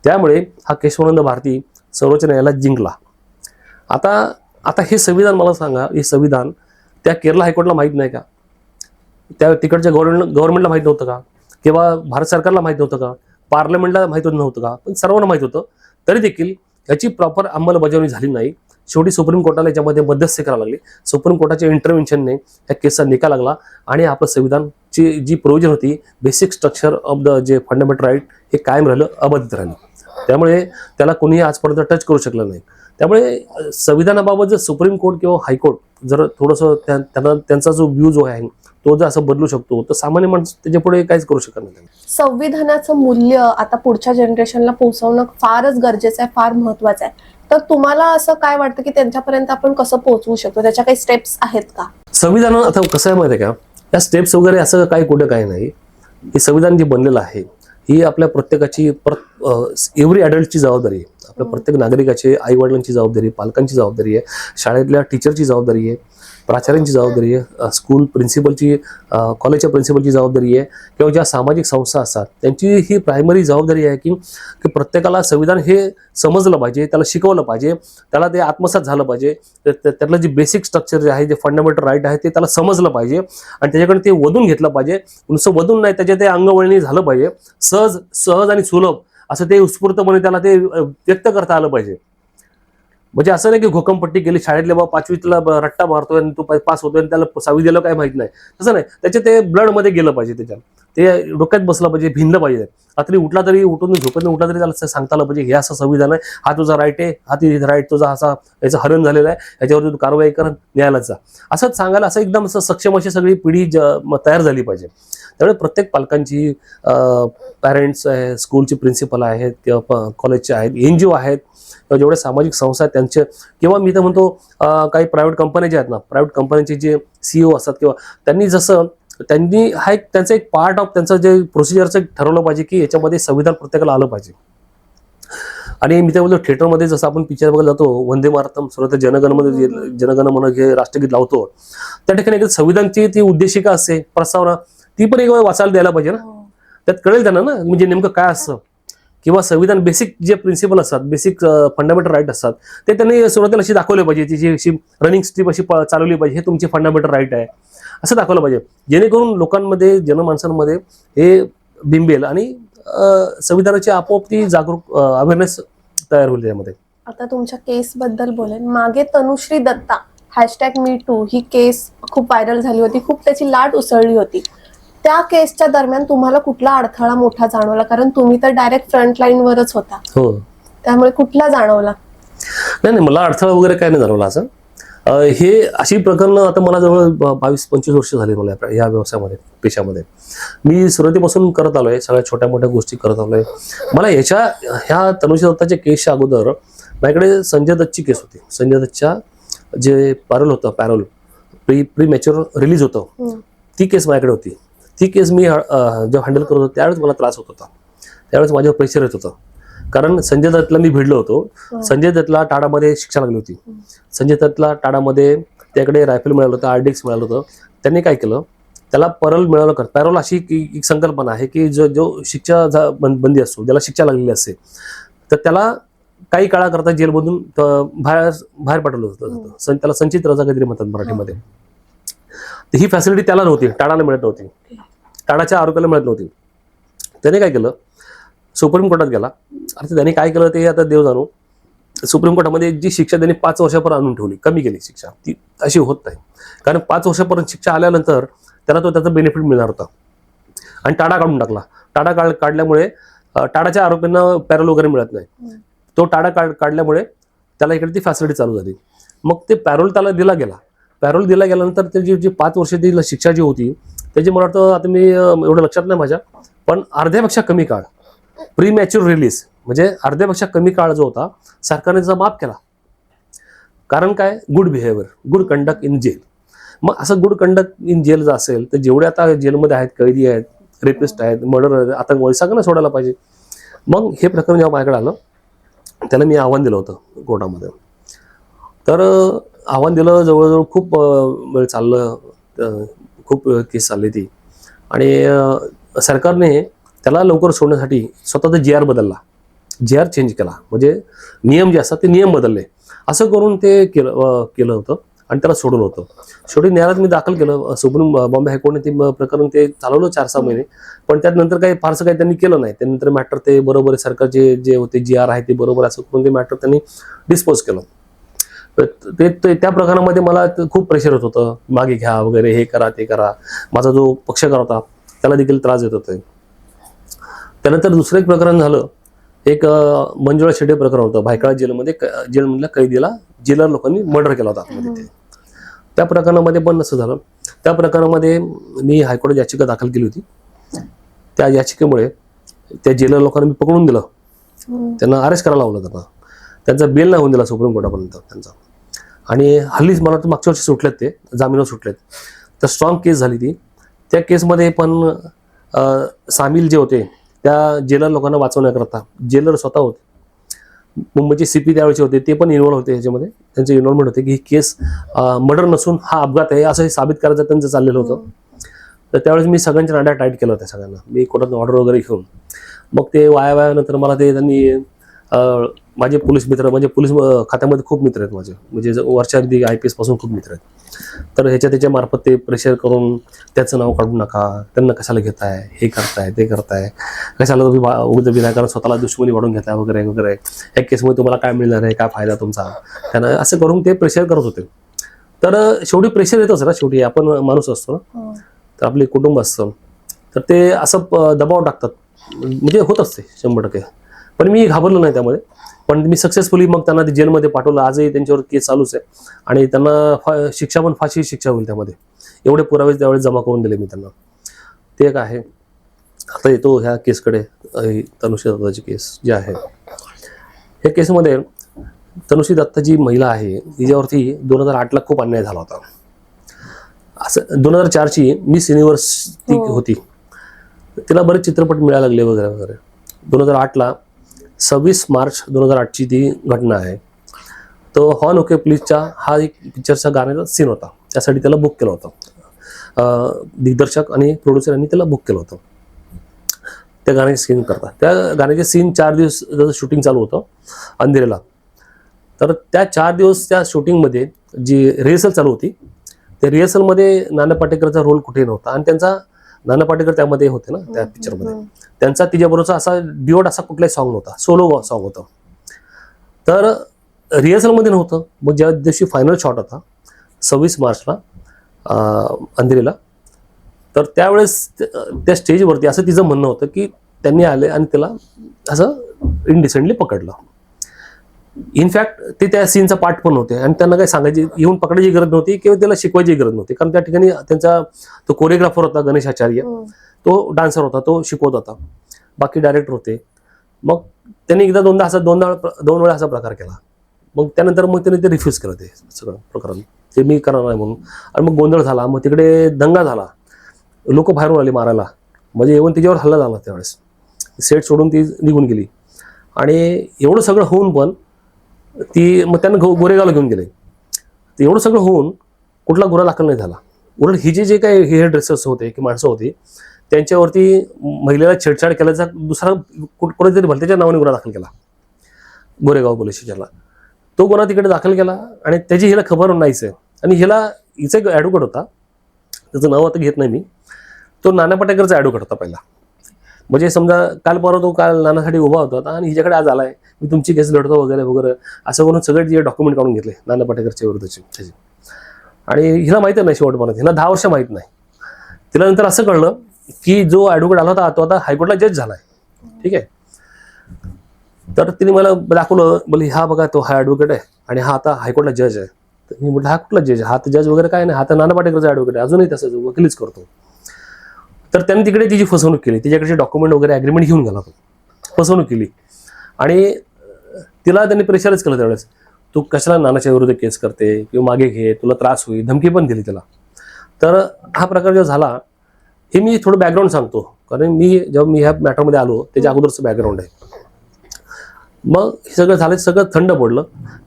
त्यामुळे हा केशवानंद भारती सर्वोच्च न्यायालयात जिंकला. आता हे संविधान, मला सांगा, हे संविधान त्या केरळ हायकोर्टला माहीत नाही का, त्या तिकडच्या गव्हर्नमेंटला माहीत नव्हतं का, किंवा भारत सरकारला माहीत नव्हतं का, पार्लमेंटला माहीत नव्हतं का, पण सर्वांना माहीत होतं. तरी देखील याची प्रॉपर अंमलबजावणी झाली नाही. शेवटी सुप्रीम कोर्टाला याच्यामध्ये मध्यस्थी करावी लागली. सुप्रीम कोर्टाच्या इंटरव्हेन्शनने या केसचा निकाल लागला आणि आपलं संविधानची जी प्रोव्हिजन होती, बेसिक स्ट्रक्चर ऑफ द जे फंडामेंटल राईट, हे कायम राहिलं, अबाधित राहिलं. त्यामुळे त्याला कोणीही आजपर्यंत टच करू शकलं नाही. त्यामुळे संविधानाबाबत जर सुप्रीम कोर्ट किंवा हायकोर्ट जर थोडंसं त्यांचा जो व्ह्यू जो आहे तो जर असं बदलू शकतो, तर सामान्य माणूस त्याच्या पुढे काहीच करू शकत नाही. संविधानाचं मूल्य आता पुढच्या जनरेशनला पोहोचवणं फारच गरजेचं आहे, फार महत्वाचं आहे. तर तुम्हाला असं काय वाटतं की त्यांच्यापर्यंत आपण कसं पोहोचवू शकतो, त्याच्या काही स्टेप्स आहेत का? संविधान आता कसं आहे माहिती आहे का, या स्टेप्स वगैरे असं काही कुठे काही नाही. हे संविधान जे बनलेलं आहे ही आपल्या प्रत्येकाची एव्हरी अडल्टची जबाबदारी आहे. आपल्या प्रत्येक नागरिकाची, आई वडिलांची जबाबदारी, पालकांची जबाबदारी आहे, शाळेतल्या टीचरची जबाबदारी आहे, प्राचार्यांची जबाबदारी आहे, स्कूल प्रिन्सिपलची, कॉलेजच्या प्रिन्सिपलची जबाबदारी आहे, किंवा ज्या सामाजिक संस्था असतात त्यांची ही प्रायमरी जबाबदारी आहे की प्रत्येकाला संविधान हे समजलं पाहिजे, त्याला शिकवलं पाहिजे, त्याला ते आत्मसात झालं पाहिजे. त्यातलं जे बेसिक स्ट्रक्चर जे आहे, जे फंडामेंटल राईट आहे, ते त्याला समजलं पाहिजे आणि त्याच्याकडे ते वधून घेतलं पाहिजे. नुसतं वधून नाही, त्याच्या ते अंगवळणी झालं पाहिजे. सहज आणि सुलभ असं ते उत्स्फूर्तपणे त्याला ते व्यक्त करता आलं पाहिजे. म्हणजे असं नाही की घोकमपट्टी केली, शाळेतल्या बाबा 5वीतला रट्टा मारतोय आणि तो पास होतोय आणि त्याला 6वी दिलं काय माहित नाही, तसं नाही. त्याच्या ते ब्लडमध्ये गेलं पाहिजे त्याच्यात. ते डोक्यात बसलं पाहिजे, भिनलं पाहिजे. रात्री उठला तरी उठून झोपेतून उठला तरी त्याला सांगता आलं पाहिजे हे असं संविधान आहे, हा तुझा राईट आहे, हा तुझा राईट, तुझा असा याचं हरण झालेलं आहे, याच्यावरती तू कारवाई कर, न्यायालयात जा, असंच सांगायला असं एकदम असं सक्षम अशी सगळी पिढी तयार झाली पाहिजे. त्यामुळे प्रत्येक पालकांची, पॅरेंट्स आहे, स्कूलचे प्रिन्सिपल आहेत किंवा कॉलेजचे आहेत, NGO आहेत किंवा जेवढे सामाजिक संस्था आहेत त्यांचे, किंवा मी तर म्हणतो काही प्रायव्हेट कंपन्या ज्या आहेत ना, प्रायव्हेट कंपन्यांचे जे CEO असतात किंवा त्यांनी हा एक त्यांचं एक पार्ट ऑफ त्यांचं जे प्रोसिजरचं ठरवलं पाहिजे की याच्यामध्ये संविधान प्रत्येकाला आलं पाहिजे. आणि मी त्या बोलतो थिएटरमध्ये जसं आपण पिक्चर बघायला जातो, वंदे मातरम सर्व जनगण मन हे राष्ट्रगीत लावतो, त्या ठिकाणी एक संविधानची ती उद्देशिका असते, प्रस्तावना, ती पण एक वेळ वाचायला द्यायला पाहिजे ना. त्यात कळेल त्यांना ना म्हणजे नेमकं काय असतं, किंवा संविधान बेसिक जे प्रिन्सिपल असतात, बेसिक फंडामेंटल राईट असतात, ते त्यांनी सुरुवातीला अशी दाखवले पाहिजे, तिची अशी रनिंग स्ट्रीप अशी चालवली पाहिजे, हे तुमचे फंडामेंटल राईट आहे असं दाखवलं पाहिजे, जेणेकरून लोकांमध्ये, जनमानसांमध्ये हे बिंबेल आणि संविधानाची आपोआप ती जागरूक अवेअरनेस तयार होईल त्यामध्ये. आता तुमच्या केस बद्दल बोलेन. मागे तनुश्री दत्ता #MeToo ही केस खूप व्हायरल झाली होती, खूप त्याची लाट उसळली होती. त्या केसच्या दरम्यान तुम्हाला कुठला अडथळा मोठा जाणवला? कारण तुम्ही तर डायरेक्ट फ्रंटलाईन वरच होता. हो, त्यामुळे कुठला जाणवला? नाही, मला अडथळा वगैरे काय नाही जाणवला असं. हे अशी प्रकरणं आता मला जवळ 22-25 वर्ष झाली मला या व्यवसायामध्ये, पेशामध्ये. मी सुरुवातीपासून करत आलोय, सगळ्या छोट्या मोठ्या गोष्टी करत आलोय. मला ह्या तनुश्री दत्ताच्या केसच्या अगोदर माझ्याकडे संजय दत्तची केस होती. संजय दत्तच्या जे पॅरोल प्री मॅच्युअर रिलीज होतं, ती केस माझ्याकडे होती. ती केस मी जेव्हा हँडल करत होतो त्यावेळेस मला त्रास होत होता, त्यावेळेस माझ्यावर प्रेशर येत होतं. कारण संजय दत्तला मी भिडलो होतो. संजय दत्तला टाडामध्ये शिक्षा लागली होती. संजय दत्तला टाडामध्ये त्याकडे रायफल मिळालं होतं, RDX मिळालं होतं. त्यांनी काय केलं, त्याला पॅरोल मिळालं. पॅरोल अशी एक संकल्पना आहे की जो शिक्षा बंदी असतो, ज्याला शिक्षा लागलेली असते, तर त्याला काही काळाकरता जेलमधून बाहेर पाठवलं होतं. त्याला संचित रजा काहीतरी म्हणतात मराठीमध्ये. ही फॅसिलिटी त्याला नव्हती, टाडाला मिळत नव्हती, टाडाच्या आरोपीला मिळत नव्हती. त्याने काय केलं, सुप्रीम कोर्टात गेला. अर्थात त्याने काय केलं ते आता देव जाणू. सुप्रीम कोर्टामध्ये जी शिक्षा त्यांनी 5 वर्षापर्यंत आणून ठेवली, कमी केली शिक्षा, ती अशी होत नाही. कारण 5 वर्षापर्यंत शिक्षा आल्यानंतर त्याला त्याचा बेनिफिट मिळणार होता आणि टाडा काढून टाकला. टाडा काढल्यामुळे टाडाच्या आरोपींना पॅरोल वगैरे मिळत नाही. तो टाडा काढल्यामुळे त्याला इकडे ती फॅसिलिटी चालू झाली. मग ते पॅरोल त्याला दिला गेला. पॅरोल दिला गेल्यानंतर त्याची जी 5 वर्षाची शिक्षा जी होती त्याची मला वाटतं, आता मी एवढं लक्षात नाही माझ्या, पण अर्ध्यापेक्षा कमी काळ प्री मॅच्युअर रिलीज म्हणजे अर्ध्यापेक्षा कमी काळ जो होता सरकारने त्याचा माफ केला. कारण काय, good behaviour, good conduct in jail. मग असं गुड कंडक्ट इन जेल जर असेल तर जेवढे आता जेलमध्ये आहेत, कैदी आहेत, रेपिस्ट आहेत, मर्डर आहेत, आता वैसागांना सोडायला पाहिजे. मग हे प्रकरण जेव्हा माझ्याकडे आलं त्याला मी आव्हान दिलं होतं कोर्टामध्ये. तर आव्हान दिलं, जवळजवळ खूप वेळ चाललं, खूप केस चालली ती. आणि सरकारने त्याला लवकर सोडण्यासाठी स्वतःचा GR बदलला, GR चेंज केला. म्हणजे नियम जे असतात ते नियम बदलले. असं करून ते केलं होतं आणि त्याला सोडलं होतं. शेवटी न्यायालयात मी दाखल केलं. सुप्रीम बॉम्बे हायकोर्टने ते प्रकरण ते चालवलं 4-6 महिने, पण त्यानंतर काही फारसं काही त्यांनी केलं नाही. त्यानंतर मॅटर ते बरोबर आहे, सरकारचे जे होते GR आहे ते बरोबर, असं करून ते मॅटर त्यांनी डिस्पोज केलं. ते त्या प्रकरणामध्ये मला खूप प्रेशर होत होतं, मागे घ्या वगैरे, हे करा ते करा. माझा जो पक्षकार होता त्याला देखील त्रास देत होते. त्यानंतर दुसरं एक प्रकरण झालं, एक मंजुळा शेटे प्रकरण होतं. भायखळा जेलमधल्या कैदीला जेलर लोकांनी मर्डर केला होता आतमध्ये. त्या प्रकरणामध्ये पण असं झालं. त्या प्रकरणामध्ये मी हायकोर्टात याचिका दाखल केली होती. त्या याचिकेमुळे त्या जेलर लोकांना मी पकडून दिलं, त्यांना अरेस्ट करायला लावलं, त्यांचा बेल नाही होऊन दिला सुप्रीम कोर्टापर्यंत त्यांचा. आणि हल्लीच मला तर मागच्या वर्षी सुटलेत, ते जामीनवर सुटलेत. तर स्ट्रॉंग केस झाली ती. त्या केसमध्ये पण सामील जे होते त्या जेलर लोकांना वाचवण्याकरता जेलर स्वतः होते, मुंबईचे CP त्यावेळेचे होते, ते पण इन्व्हॉल्व होते ह्याच्यामध्ये. त्यांचे इन्व्हॉल्वमेंट होते की ही केस मर्डर नसून हा अपघात आहे असं साबित करायचं त्यांचं चाललेलं होतं. तर त्यावेळेस मी सगळ्यांच्या नाड्या टाईट केलं होत्या सगळ्यांना, मी कोर्टात ऑर्डर वगैरे घेऊन. मग ते वायानंतर मला ते त्यांनी माझे पोलीस मित्र, म्हणजे पोलीस खात्यामध्ये खूप मित्र आहेत माझे, म्हणजे वरच्या अगदी IPS पासून खूप मित्र आहेत. तर त्याच्या मार्फत ते प्रेशर करून त्याचं नाव काढू नका, त्यांना कशाला घेताय, हे करताय ते करताय, कशाला तुम्ही विनाकारण स्वतःला दुश्मनी वाढून घेताय वगैरे वगैरे, या केसमध्ये तुम्हाला काय मिळणार आहे, काय फायदा तुमचा, त्यांना असं करून ते प्रेशर करत होते. तर शेवटी प्रेशर येतच ना, शेवटी आपण माणूस असतो ना, तर आपले कुटुंब असतं, तर ते असं दबाव टाकतात, म्हणजे होत असते 100%. पण मी घाबरलो नाही त्यामध्ये. पण मी सक्सेसफुली मग त्यांना ते जेलमध्ये पाठवलं. आजही त्यांच्यावर केस चालूच आहे आणि त्यांना शिक्षा पण फाशी शिक्षा होईल त्यामध्ये. एवढे पुरावे त्यावेळेस जमा करून दिले मी त्यांना. ते एक आहे. आता येतो ह्या केसकडे, तनुश्री दत्ताची केस जी आहे. या केसमध्ये तनुश्री दत्ता जी महिला आहे तिच्यावरती 2008ला खूप अन्याय झाला होता. असं 2004ची मिस युनिव्हर्स ती होती. तिला बरेच चित्रपट मिळायला लागले वगैरे वगैरे. 2008ला 26 मार्च 2008ची ती घटना आहे. तो हॉर्न ओके प्लीजचा हा एक पिक्चरचा गाण्याचा सीन होता. त्यासाठी त्याला बुक केलं होतं. दिग्दर्शक आणि प्रोड्युसर यांनी त्याला बुक केलं होतं त्या गाण्याचे सीन करता. त्या गाण्याचे सीन 4 दिवस शूटिंग चालू होतं अंधेरीला. तर त्या 4 दिवस त्या शूटिंगमध्ये जी रिहर्सल चालू होती, त्या रिहर्सलमध्ये नाना पाटेकरचा रोल कुठे नव्हता आणि त्यांचा नाना पाटेकर त्यामध्ये होते ना त्या पिक्चरमध्ये. त्यांचा तिच्याबरोबरचा असा डिओट असा कुठलाही सॉन्ग नव्हता, सोलो सॉन्ग होतं. तर रिहर्सलमध्ये नव्हतं. मग ज्या दिवशी फायनल शॉट होता 26 मार्चला अंधेरीला, तर त्यावेळेस त्या स्टेजवरती असं तिचं म्हणणं होतं की त्यांनी आले आणि त्याला असं इनडिसेंटली पकडलं. इनफॅक्ट ते त्या सीनचा पार्ट पण होते आणि त्यांना काही सांगायची, येऊन पकडायची गरज नव्हती किंवा त्याला शिकवायची गरज नव्हती. कारण त्या ठिकाणी त्यांचा तो कोरिओग्राफर होता गणेश आचार्य, तो डान्सर होता, तो शिकवत होता. बाकी डायरेक्टर होते. मग त्यांनी एकदा दोन वेळा असा प्रकार केला. मग त्यानंतर मग त्याने ते रिफ्यूज केलं ते सगळं प्रकरण, ते मी करणार नाही म्हणून. आणि मग गोंधळ झाला. मग तिकडे दंगा झाला. लोक बाहेरून आले मारायला. म्हणजे येऊन तिच्यावर हल्ला झाला. त्यावेळेस सेट सोडून ती निघून गेली. आणि एवढं सगळं होऊन पण ती मग त्यांना गोरेगावला घेऊन गेले. तर एवढं सगळं होऊन कुठला गुन्हा दाखल नाही झाला. उलट ही जे काही हेअर ड्रेसर्स होते की माणसं होती त्यांच्यावरती महिलेला छेडछाड केल्याचा दुसरा कोणीतरी भलत्याच्या नावाने गुन्हा दाखल केला गोरेगाव पोलीस स्टेशनला. तो गुन्हा तिकडे दाखल केला आणि त्याची हिला खबर नाहीच आहे. आणि हिचा एक ॲडव्होकेट होता, त्याचं नाव आता घेत नाही मी, तो नाना पाटेकरचा ॲडव्होकेट होता पहिला. म्हणजे समजा काल नानासाठी उभा होता आणि हिच्याकडे आज आलाय, मी तुमची केस लढतो वगैरे वगैरे असं करून सगळे जे डॉक्युमेंट काढून घेतले नाना पाटेकरच्या विरुद्धचे त्याचे. आणि हिला माहिती नाही शेवटपर्यंत, हिला 10 वर्ष माहीत नाही. तिला नंतर असं कळलं की जो ॲडव्होकेट आला होता तो आता हायकोर्टला जज झालाय. ठीक आहे. तर तिने मला दाखवलं, बोली हा बघा तो हा ॲडव्होकेट आहे आणि हा आता हायकोर्टला जज आहे. तर मी म्हटलं हा कुठला जज? हा तर जज वगैरे काय नाही, हा तर नाना पाटेकरचा ॲडव्होकेट आहे, अजूनही तसंच वकिलीच करतो. तर त्यांनी तिकडे तिची फसवणूक केली. तिच्याकडचे डॉक्युमेंट वगैरे ॲग्रीमेंट घेऊन गेला तो, फसवणूक केली. आणि तिला त्यांनी प्रेशरच केलं त्यावेळेस, तू कशाला नानाच्या विरुद्ध केस करते किंवा मागे घे, तुला त्रास होईल, धमकी पण दिली तिला. तर हा प्रकार जेव्हा झाला, हे मी थोडं बॅकग्राऊंड सांगतो कारण जेव्हा मी ह्या मॅटरमध्ये आलो त्याच्या अगोदरचं बॅकग्राऊंड आहे. मग हे सगळं झालं, सगळं थंड पडलं,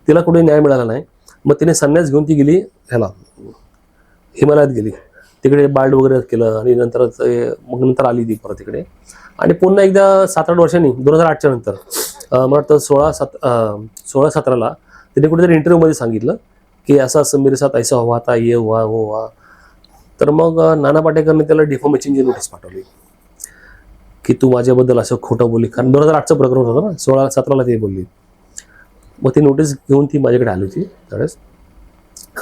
तिला कुठे न्याय मिळाला नाही. मग तिने संन्यास घेऊन ती गेली ह्याला हिमालयात गेली. तिकडे बाल्ड वगैरे केलं आणि नंतर आली ती परत तिकडे. आणि पुन्हा एकदा 7-8 वर्षांनी 2008च्या नंतर मला वाटतं 16-17ला तिने कुठेतरी इंटरव्ह्यूमध्ये सांगितलं की असं असं मेरे साथ ऐसा हुआ था, ये हुआ वो हुआ. तर मग नाना पाटेकरने त्याला डिफॉर्मेशनची नोटीस पाठवली की तू माझ्याबद्दल असं खोटं बोलली. कारण 2008चं प्रकरण होतं ना, 16-17ला ते बोलली. मग ती नोटीस घेऊन ती माझ्याकडे आली होती त्यावेळेस.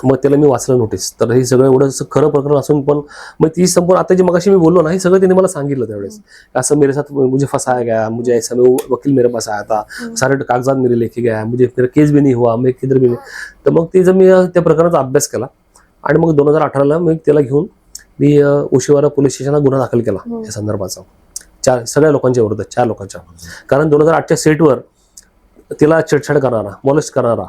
मग त्याला मी वाचलं नोटीस. तर हे सगळं एवढं खरं प्रकरण असून पण मग ती संपूर्ण आता जे मगाशी मी बोललो ना, हे सगळं तिने मला सांगितलं त्यावेळेस. असं मेरे साथ मुझे फंसाया गया, मुझे ऐसा वकील मेरे पास आया था, सारे कागजात मेरे लेके गया, मुझे मेरा केस भी नहीं हुआ, मैं किधर भी नहीं. तर मग ते जर मी त्या प्रकरणाचा अभ्यास केला आणि मग 2018ला मी त्याला घेऊन मी ओशिवारा पोलीस स्टेशनला गुन्हा दाखल केला या संदर्भाचा. सगळ्या लोकांच्या विरोधात, 4 लोकांच्या. कारण 2008च्या सेटवर तिला छेडछाड करणारा, मॉलेस्ट करणारा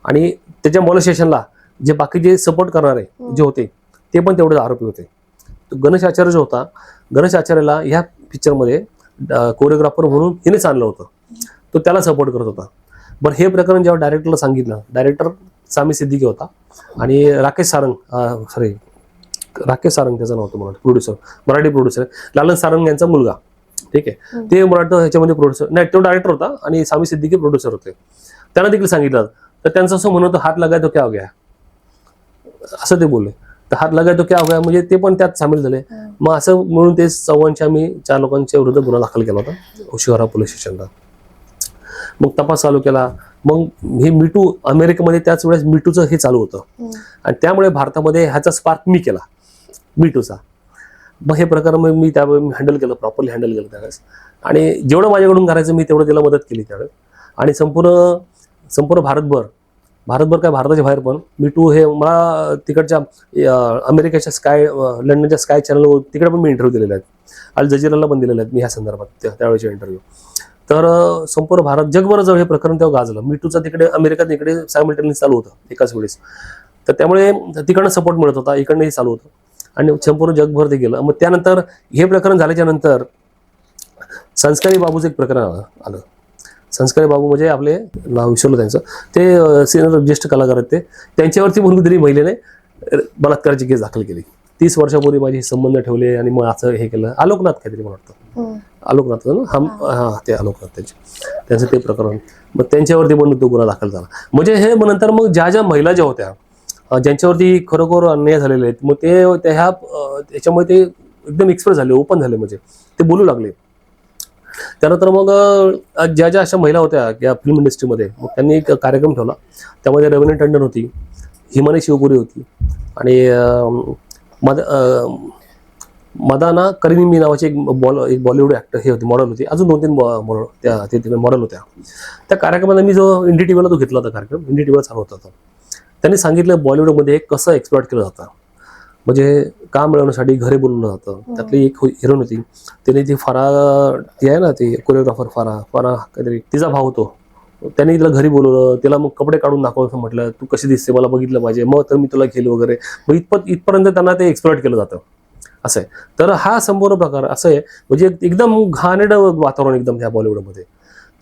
आणि त्याच्या मॉलेस्टेशनला जे बाकीचे सपोर्ट करणारे जे होते ते पण तेवढे आरोपी होते. तो गणेश आचार्य जो होता, गणेश आचार्याला ह्या पिक्चरमध्ये कोरिओग्राफर म्हणून हिनेच आणलं होतं. तो त्याला सपोर्ट करत होता. बरं हे प्रकरण जेव्हा डायरेक्टरला सांगितलं, डायरेक्टर सामी सिद्दीकी होता आणि राकेश सारंग त्याचं नाव होतं, प्रोड्युसर, मराठी प्रोड्युसर लालन सारंग यांचा मुलगा. ठीक आहे. ते मराठी ह्याच्यामध्ये प्रोड्युसर नाही, तो डायरेक्टर होता आणि सामी सिद्दीकी प्रोड्युसर होते. त्यांना देखील सांगितलं. तर त्यांचं असं म्हणत होतं, हात लगाय तो क्या हो गया, असं ते बोलले. तर हात लगाय तो क्या हो गया म्हणजे ते पण त्यात सामील झाले. मग असं म्हणून ते 54 आम्ही 4 लोकांच्या विरुद्ध गुन्हा दाखल केला होता ओशिवारा पोलीस स्टेशनला. मग तपास चालू केला. मग हे मीटू अमेरिकेमध्ये त्याच वेळेस मीटूचं हे चालू होतं आणि त्यामुळे भारतामध्ये ह्याचा स्पार्क मी केला मीटूचा. मग हे प्रकरण मग मी त्यावेळी हँडल केलं, प्रॉपरली हँडल केलं त्यावेळेस. आणि जेवढं माझ्याकडून करायचं मी तेवढं तिला मदत केली त्यावेळेस. आणि संपूर्ण भारतभर काय भारताच्या बाहेर पण मी टू हे मला तिकडच्या अमेरिकेच्या लंडनच्या स्काय चॅनलवर तिकडे पण मी इंटरव्ह्यू दिलेले आहेत. अल जजीराला पण दिलेले आहेत मी ह्या संदर्भात त्यावेळेचे इंटरव्ह्यू. तर संपूर्ण भारत जगभर जवळ हे प्रकरण तेव्हा गाजलं. मी टूचा तिकडे अमेरिकेत इकडे सायमल्टेनियस चालू होतं एकाच वेळेस. तर त्यामुळे तिकडनं सपोर्ट मिळत होता, इकडनंही चालू होतं आणि संपूर्ण जगभर ते गेलं. मग त्यानंतर हे प्रकरण झाल्याच्या नंतर संस्कारी बाबूचं एक प्रकरण आलं. संस्कारी बाबू म्हणजे आपले नाव विसरलं त्यांचं, ते सिनियर ज्येष्ठ कलाकार आहेत. त्यांच्यावरती म्हणून तरी महिलेने बलात्काराची केस दाखल केली. 30 वर्षापूर्वी माझे संबंध ठेवले आणि मग असं हे केलं. आलोकनाथ काहीतरी मला वाटतं, आलोकनाथ ना, ते आलोकनाथ त्यांचं ते प्रकरण. मग त्यांच्यावरती पण तो गुन्हा दाखल झाला. म्हणजे हे नंतर मग ज्या महिला ज्या होत्या ज्यांच्यावरती खरोखर अन्याय झालेले आहेत, मग ते त्याच्यामुळे ते एकदम एक्सप्रेस झाले, ओपन झाले, म्हणजे ते बोलू लागले. त्यानंतर मग ज्या अशा महिला होत्या या फिल्म इंडस्ट्रीमध्ये, मग त्यांनी एक कार्यक्रम ठेवला. त्यामध्ये रवीना टंडन होती, हिमानी शिवपुरी होती आणि मदाना करीमी नावाची एक बॉलिवूड ॲक्टर हे होती, मॉडेल होती. अजून 2-3 मॉडेल होत्या. त्या कार्यक्रमाला मी जो इंडी टीव्हीला तो घेतला होता कार्यक्रम, इंडी टीव्हीला चालू होता तो. त्यांनी सांगितलं बॉलिवूडमध्ये कसं एक्सप्लॉइट केलं जातं, म्हणजे काम मिळवण्यासाठी घरी बोलवलं जातं. त्यातली एक हिरोईन होती, तिने ती ती आहे ना, ती कोरिओग्राफर फारा काहीतरी, तिचा भाव होतो. त्यांनी तिला घरी बोलवलं, तिला मग कपडे काढून दाखवायचं, म्हटलं तू कशी दिसते मला बघितलं पाहिजे, मग तर मी तुला केलं वगैरे. मग इथपर्यंत त्यांना ते एक्सप्लॉइट केलं जातं, असं आहे. तर हा संपूर्ण प्रकार असं आहे, म्हणजे एकदम घाणेरडं वातावरण एकदम त्या बॉलिवूडमध्ये.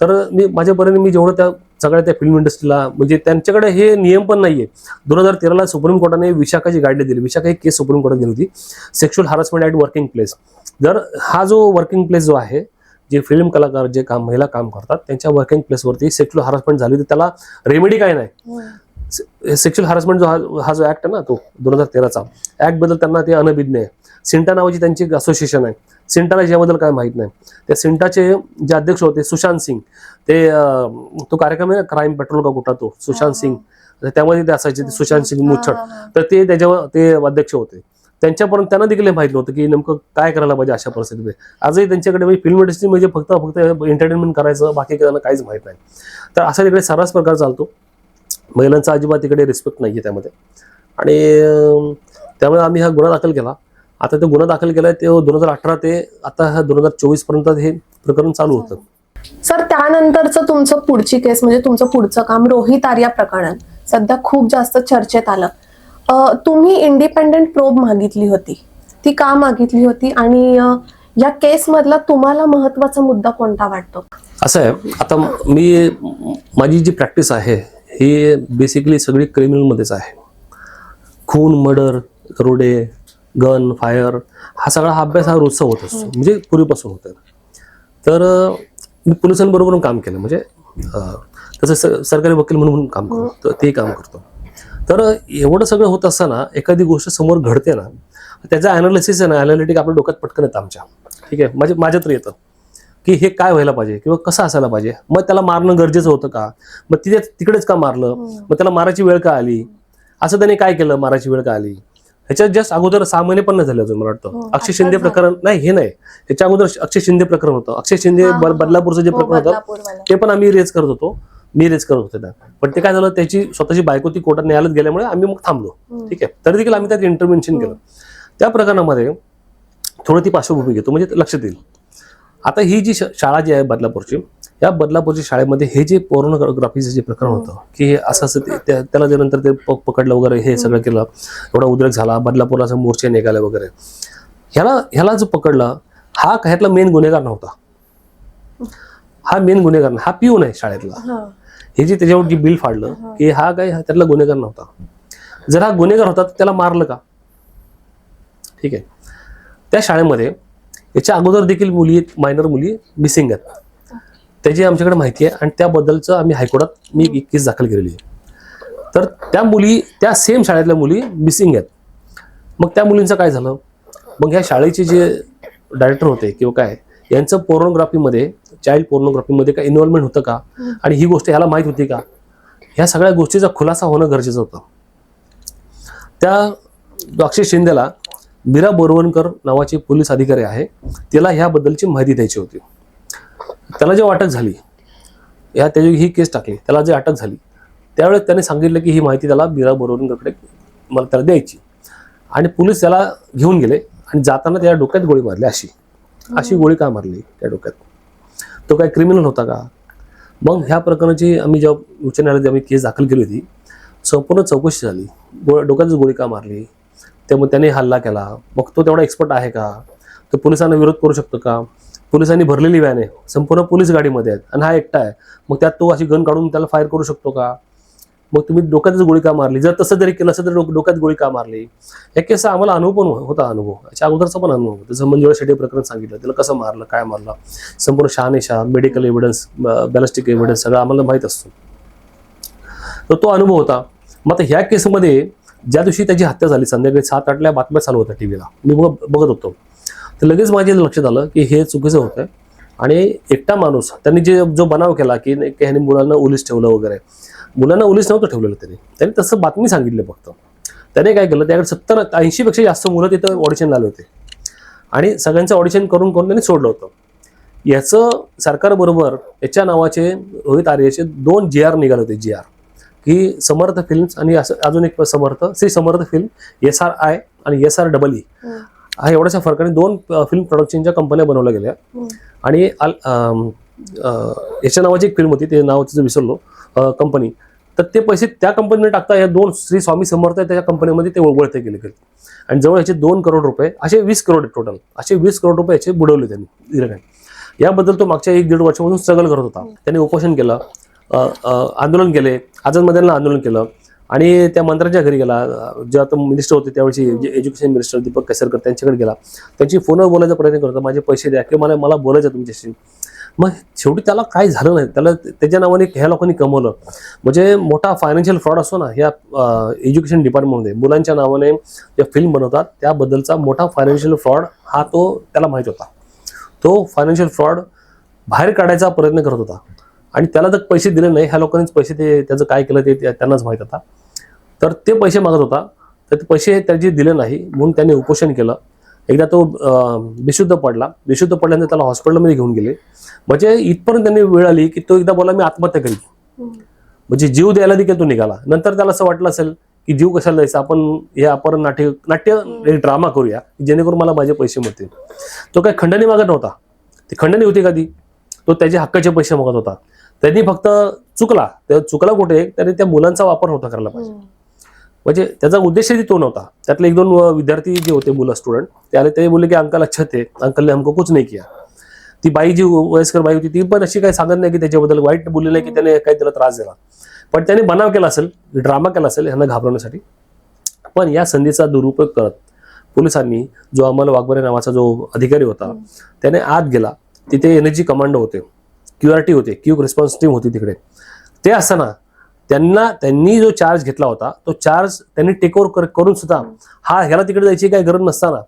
तर माझ्यापर्यंत जेवढं त्या सगळ्या फिल्म इंडस्ट्रीला, म्हणजे त्यांच्याकडे हे नियम पण नाहीये. 2013ला सुप्रीम कोर्टाने विशाखाची गाईडलाईन दिली. विशाखा एक केस सुप्रीम कोर्टात गेली होती, sexual harassment at working place. जर हा जो वर्किंग प्लेस जो आहे, जे फिल्म कलाकार जे महिला काम करतात त्यांच्या वर्किंग प्लेसवरती सेक्शुअल हॅरसमेंट झाली तर त्याला रेमेडी काय नाही. सेक्शुअल हॅरसमेंट हा जो ऍक्ट आहे ना, तो 2013चा ऍक्ट बद्दल त्यांना ते अनभिज्ञ आहे. सिंटा नावाची त्यांची असोसिएशन आहे. सिंटाला याबद्दल काय माहित नाही. त्या सिंटाचे जे अध्यक्ष होते सुशांत सिंग, ते तो कार्यक्रम आहे ना, क्राईम पेट्रोल का कुठला, तो सुशांत सिंग, त्यामध्ये ते असायचे सुशांत सिंग मुच्छड. तर ते त्याच्यावर ते अध्यक्ष होते. त्यांच्यापर्यंत त्यांना देखील माहित नव्हतं की नेमकं काय करायला पाहिजे अशा परिस्थितीमध्ये. आजही त्यांच्याकडे म्हणजे फिल्म इंडस्ट्री म्हणजे फक्त एंटरटेनमेंट करायचं, बाकी त्यांना काहीच माहित नाही. तर असा तिकडे सर्रास प्रकार चालतो. महिलांचा अजिबात तिकडे रिस्पेक्ट नाहीये त्यामध्ये. आणि त्यामुळे आम्ही हा गुन्हा दाखल केला. आता तो गुन्हा दाखल केलाय ते 2018 ते आता 2024 पर्यंत हे प्रकरण चालू होतं. सर, त्यानंतरचं तुमचं पुढची केस म्हणजे तुमचं पुढचं काम रोहित आर्या प्रकरण सध्या खूप जास्त चर्चेत आलं. तुम्ही इंडिपेंडेंट प्रोब मागितली होती, ती का मागितली होती आणि या केस मधला तुम्हाला महत्वाचा मुद्दा कोणता वाटतो? असं आहे, आता माझी जी प्रॅक्टिस आहे ही बेसिकली सगळी क्रिमिनलमध्येच आहे. खून, मर्डर, रोडे, गन, फायर, हा सगळा अभ्यास हा रोजचा होत असतो, म्हणजे पूर्वीपासून होतं. तर मी पोलिसांबरोबर काम केलं, म्हणजे तसं सरकारी वकील म्हणून काम करतो, ते काम करतो. तर एवढं सगळं होत असताना एखादी गोष्ट समोर घडते ना, त्याचा अनालिसिस आहे ना, अनालिटिक आपल्या डोक्यात पटकन येतं आमच्या. ठीक आहे, माझ्या तर येतं की हे काय व्हायला पाहिजे किंवा कसं असायला पाहिजे. मग त्याला मारणं गरजेचं होतं का, मग तिकडेच का मारलं, मग त्याला मारायची वेळ का आली, असं त्याने काय केलं, मारायची वेळ का आली. ह्याच्यात जस्ट अगोदर 6 महिने पण नाही झाले अजून मला वाटतं. अक्षय शिंदे प्रकरण नाही, हे नाही, ह्याच्या अगोदर अक्षय शिंदे प्रकरण होतं. अक्षय शिंदे बदलापूरचं जे प्रकरण होतं ते पण आम्ही रेज करत होतो, पण ते काय झालं, त्याची स्वतःची बायको ती कोर्टात न्यायालयात गेल्यामुळे आम्ही मग थांबलो. ठीक आहे, तरी देखील आम्ही त्यात इंटरव्हेन्शन केलं. त्या प्रकरणामध्ये थोडं ती पार्श्वभूमी घेतो म्हणजे लक्षात येईल. आता ही जी शाळा जी आहे बदलापूरची, या बदलापूरच्या शाळेमध्ये हे जे पोर्नोग्राफीचं जे प्रकरण होतं की असं त्याला जे नंतर ते पकडलं वगैरे, हे सगळं केलं, एवढा उद्रेक झाला, बदलापूरला मोर्चे निघाले वगैरे. ह्याला जो पकडला हा ह्यातला मेन गुन्हेगार नव्हता. हा मेन गुन्हेगार हा पिऊन आहे शाळेतला. हे जे त्याच्यावर जी बिल फाडलं की हा काय त्यातला गुन्हेगार नव्हता. जर हा गुन्हेगार होता तर त्याला मारलं का? ठीक आहे, त्या शाळेमध्ये याच्या अगोदर देखील मायनर मुली मिसिंग आहेत, त्याची आमच्याकडे माहिती आहे आणि त्याबद्दलचं आम्ही हायकोर्टात मी एक केस दाखल केलेली आहे. तर त्या सेम शाळेतल्या मुली मिसिंग आहेत. मग त्या मुलींचं काय झालं, मग ह्या शाळेचे जे डायरेक्टर होते किंवा काय, यांचं पोर्नोग्राफीमध्ये, चाइल्ड पोर्नोग्राफीमध्ये काय इन्व्हॉल्वमेंट होतं का, आणि ही गोष्ट ह्याला माहीत होती का, ह्या सगळ्या गोष्टीचा खुलासा होणं गरजेचं होतं. त्या अक्षय शिंदेला मीरा बोरवणकर नावाचे पोलीस अधिकारी आहे, त्याला ह्याबद्दलची माहिती द्यायची होती. त्याला जेव्हा अटक झाली, त्याची ही केस टाकली, त्याला जे अटक झाली त्यावेळेस त्याने सांगितलं की ही माहिती त्याला मीरा बोरवणकरकडे मला त्याला द्यायची. आणि पोलीस त्याला घेऊन गेले आणि जाताना त्या डोक्यात गोळी मारली. अशी गोळी का मारली त्या डोक्यात? तो काय क्रिमिनल होता का? मग ह्या प्रकरणाची आम्ही जेव्हा उच्च न्यायालयात आम्ही केस दाखल केली होती, संपूर्ण चौकशी झाली. डोक्यातच गोळी का मारली, त्यामुळे त्याने हल्ला केला, मग तो तेवढा एक्सपर्ट आहे का? तो पोलिसांना विरोध करू शकतो का? पोलिसांनी भरलेली व्हॅन आहे, संपूर्ण पोलीस गाडीमध्ये आहेत आणि हा एकटा आहे, मग त्यात तो अशी गन काढून त्याला फायर करू शकतो का? मग तुम्ही डोक्यातच गोळी का मारली? जर तसं जरी केलं असं तर डोक्यात गोळी का मारली? या केसचा आम्हाला अनुभव पण होता, याच्या अगोदरचा पण अनुभव. जसं मंजुळा शेट्टी प्रकरण सांगितलं, त्याला कसं मारलं, काय मारलं, संपूर्ण शहानिशा, मेडिकल एव्हिडन्स, बॅलिस्टिक एव्हिडन्स सगळं आम्हाला माहीत असतो. तर तो अनुभव होता. मग आता ह्या केसमध्ये ज्या दिवशी त्याची हत्या झाली, संध्याकाळी 7-8ला बातम्या चालू होत्या टीव्हीला, मी बघत होतो, तर लगेच माझ्या लक्षात आलं की हे चुकीचं होतं. आणि एकटा माणूस त्यांनी जो बनाव केला की ह्याने मुलांना ओलीस ठेवलं वगैरे, मुलांना ओलीस नव्हतं ठेवलेलं. त्यांनी तसं बातमी सांगितली. फक्त त्याने काय केलं, त्याकडे 70-80 पेक्षा जास्त मुलं तिथं ऑडिशनला आले होते आणि सगळ्यांचं ऑडिशन करून त्यांनी सोडलं होतं. याचं सरकारबरोबर याच्या नावाचे रोहित आर्यचे 2 JR निघाले होते. JR की समर्थ फिल्म्स आणि अजून एक श्री समर्थ फिल्म, SRI आणि SREE, हा एवढ्याशा फरकाने 2 फिल्म प्रोडक्शनच्या कंपन्या बनवल्या गेल्या. आणि याच्या नावाची एक फिल्म होती, ते नाव तिचं विसरलो कंपनी, तर ते पैसे त्या कंपनीने टाकता या 2 श्री स्वामी समर्थ त्या कंपनीमध्ये ते वळते गेले. आणि जवळ याचे 2 करोड रुपये, असे 20 करोड टोटल, असे 20 करोड रुपये याचे बुडवले त्यांनी. याबद्दल तो मागच्या 1-1.5 वर्षापासून स्ट्रगल करत होता. त्यांनी उपोषण केलं, आंदोलन केले, आझाद मैदानाला आंदोलन केलं आणि त्या मंत्र्यांच्या घरी गेला. जे आता मिनिस्टर होते त्यावेळी एज्युकेशन मिनिस्टर दीपक केसरकर, त्यांच्याकडे गेला. त्यांची फोनवर बोलायचा प्रयत्न करतो, माझे पैसे द्या किंवा मला बोलायचं तुमच्याशी. मग शेवटी त्याला काय झालं नाही, त्याला त्याच्या नावाने ह्या लोकांनी कमवलं. म्हणजे मोठा फायनान्शियल फ्रॉड असतो ना ह्या एज्युकेशन डिपार्टमेंटमध्ये, मुलांच्या नावाने ज्या फिल्म बनवतात त्याबद्दलचा मोठा फायनान्शियल फ्रॉड हा त्याला माहीत होता. तो फायनान्शियल फ्रॉड बाहेर काढायचा प्रयत्न करत होता आणि त्याला जर पैसे दिले नाही, ह्या लोकांनीच पैसे त्याचं काय केलं ते त्यांनाच माहीत होता. तर ते पैसे मागत होता, तर ते पैसे त्याचे दिले नाही म्हणून त्यांनी उपोषण केलं. एकदा तो बेशुद्ध पडल्यानंतर त्याला हॉस्पिटलमध्ये घेऊन गेले. म्हणजे इथपर्यंत त्यांनी वेळ आली की तो एकदा बोला मी आत्महत्या करीन, म्हणजे जीव द्यायला देखील तो निघाला. नंतर त्याला असं वाटलं असेल की जीव कशाला द्यायचा, आपण हे आपण नाट्य ड्रामा करूया जेणेकरून मला माझे पैसे मिळतील. तो काय खंडणी मागत नव्हता, ती खंडणी होती कधी, तो त्याचे हक्काचे पैसे मागत होता. त्यांनी फक्त चुकला कुठे, त्याने त्या मुलांचा वापर नव्हता करायला पाहिजे. म्हणजे त्याचा उद्देशही तो नव्हता. त्यातले 1-2 विद्यार्थी जे होते, मुलं स्टुडंट, ते बोलले की अंकल अच्छा थे, अंकल ने हमको कुछ नहीं किया. ती बाई जी वयस्कर बाई होती ती पण अशी काही सांगत नाही की त्याच्याबद्दल वाईट बोलली नाही की त्याने काही त्याला त्रास दिला, पण त्याने बनाव केला असेल, ड्रामा केला असेल ह्यांना घाबरवण्यासाठी. पण या संधीचा दुरुपयोग करत पोलिसांनी, जो अमल वाघमारे नावाचा जो अधिकारी होता, त्याने आत गेला. तिथे एनर्जी कमांडो होते, QRT होते, क्विक रिस्पॉन्स टीम होती तिकडे. ते असताना त्यांनी जो चार्ज घेतला होता तो चार्ज त्यांनी टेक ओव्हर करून सुद्धा ह्याला तिकडे जायची काही गरज नसताना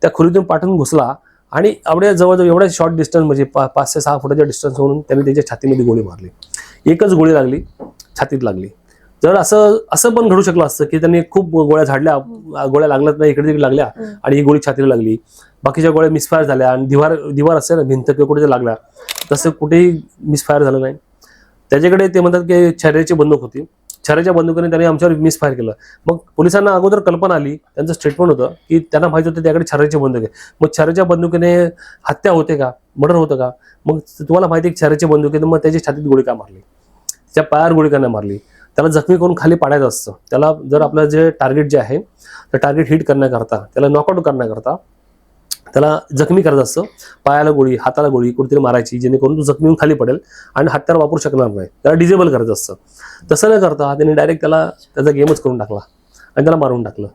त्या खोलीतून पाठवून घुसला आणि जवळजवळ एवढ्या शॉर्ट डिस्टन्स, म्हणजे 5 ते 6 फुटाच्या डिस्टन्सवरून त्यांनी त्याच्या छातीमध्ये गोळी मारली. एकच गोळी लागली, छातीत लागली. जर असं पण घडू शकलं असतं की त्यांनी खूप गोळ्या झाडल्या, गोळ्या लागल्यात नाही, इकडे तिकडे लागल्या आणि ही गोळी छातीला लागली, बाकीच्या गोळ्या मिसफायर झाल्या आणि दिवार असते ना, भिंत किंवा कुठे लागल्या, तसं कुठेही मिसफायर झालं नाही. त्याच्याकडे ते म्हणतात की छर्याची बंदूक होती, छर्याच्या बंदुकीने त्याने आमच्यावर मिसफायर केलं. मग पोलिसांना अगोदर कल्पना आली, त्यांचं स्टेटमेंट होतं की त्यांना माहिती होतं त्याकडे छर्याची बंदूक आहे. मग छर्याच्या बंदुकीने हत्या होते का, मर्डर होतं का? मग तुम्हाला माहिती आहे की छर्याची बंदुकीने मग त्याची छातीत गोळी का मारली, त्याच्या पायावर गोळी का नाही मारली? त्याला जखमी करून खाली पाडायचं असतं. त्याला जर आपलं जे टार्गेट जे आहे तर टार्गेट हिट करण्याकरता, त्याला नॉकआउट करण्याकरता त्याला जखमी करायचं असतं. पायाला गोळी, हाताला गोळी कुठेतरी मारायची जेणेकरून तो जखमी होऊन खाली पडेल आणि हत्यार वापरू शकणार नाही. त्याला डिजेबल करायचं असतं. तसं न करता त्यांनी डायरेक्ट त्याचा गेमच करून टाकला आणि त्याला मारून टाकलं.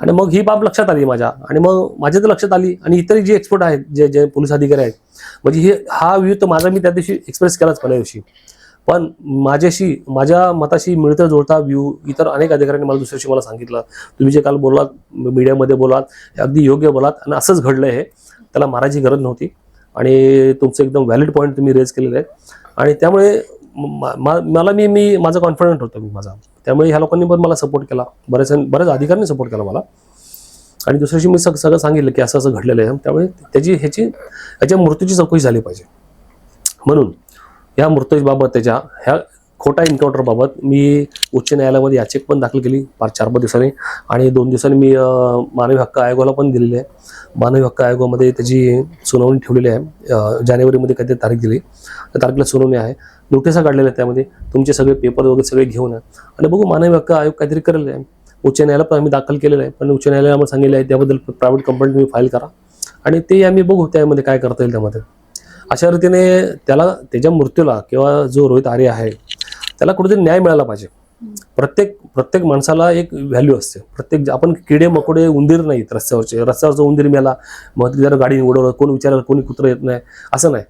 आणि मग ही बाब लक्षात आली माझ्या, आणि मग माझ्या तर लक्षात आली आणि इतर जे एक्सपर्ट आहेत, जे पोलीस अधिकारी आहेत, म्हणजे हा व्ह्यू तर माझा मी त्या दिवशी एक्सप्रेस केलाच पहिल्या दिवशी. पण माझ्या मताशी मिळता जुळता व्ह्यू इतर अनेक अधिकाऱ्यांनी मला दुसऱ्या दिवशी मला सांगितलं, तुम्ही जे काल बोललात, मीडियामध्ये बोलात, हे अगदी योग्य बोलात आणि असंच घडलं. हे त्याला मारायची गरज नव्हती आणि तुमचं एकदम व्हॅलिड पॉईंट तुम्ही रेज केलेले आहेत. आणि त्यामुळे मी माझं कॉन्फिडंट होतं माझा. त्यामुळे ह्या लोकांनी पण मला सपोर्ट केला, बऱ्याच अधिकाऱ्यांनी सपोर्ट केला मला. आणि दुसऱ्या दिवशी मी सगळं सांगितलं की असं असं घडलेलं आहे, त्यामुळे ह्याच्या मृत्यूची चौकशी झाली पाहिजे. म्हणून ह्या मृत्यूबाबत ह्या खोटा एन्काउंटरबाबत मी उच्च न्यायालयामध्ये याचिका पण दाखल केली 4-5 दिवसांनी, आणि 2 दिवसांनी मी मानवी हक्क आयोगाला पण दिलेली आहे. मानवी हक्क आयोगामध्ये त्याची सुनावणी ठेवलेली आहे. जानेवारीमध्ये काहीतरी तारीख दिली, त्या तारखेला सुनावणी आहे. नोटिसा काढलेल्या आहेत, त्यामध्ये तुमचे सगळे पेपर वगैरे सगळे घेऊन आहे आणि बघू मानवी हक्क आयोग काहीतरी करेल आहे. उच्च न्यायालयात पण आम्ही दाखल केलेलं आहे, पण उच्च न्यायालयाने आम्हाला सांगितलं आहे त्याबद्दल प्रायव्हेट कंप्लेंट तुम्ही फाईल करा आणि ते आम्ही बघू त्यामध्ये काय करता येईल. त्यामध्ये अशा रीतीने त्याच्या मृत्यूला किंवा जो रोहित आर्य आहे त्याला कुठेतरी न्याय मिळाला पाहिजे. प्रत्येक माणसाला एक व्हॅल्यू असते. आपण किडे मकोडे उंदीर नाहीत रस्त्यावरचा उंदीर मेला मग जरा गाडी उडवलं, कोण विचारायला कोणी कुत्रं येत नाही असं नाही.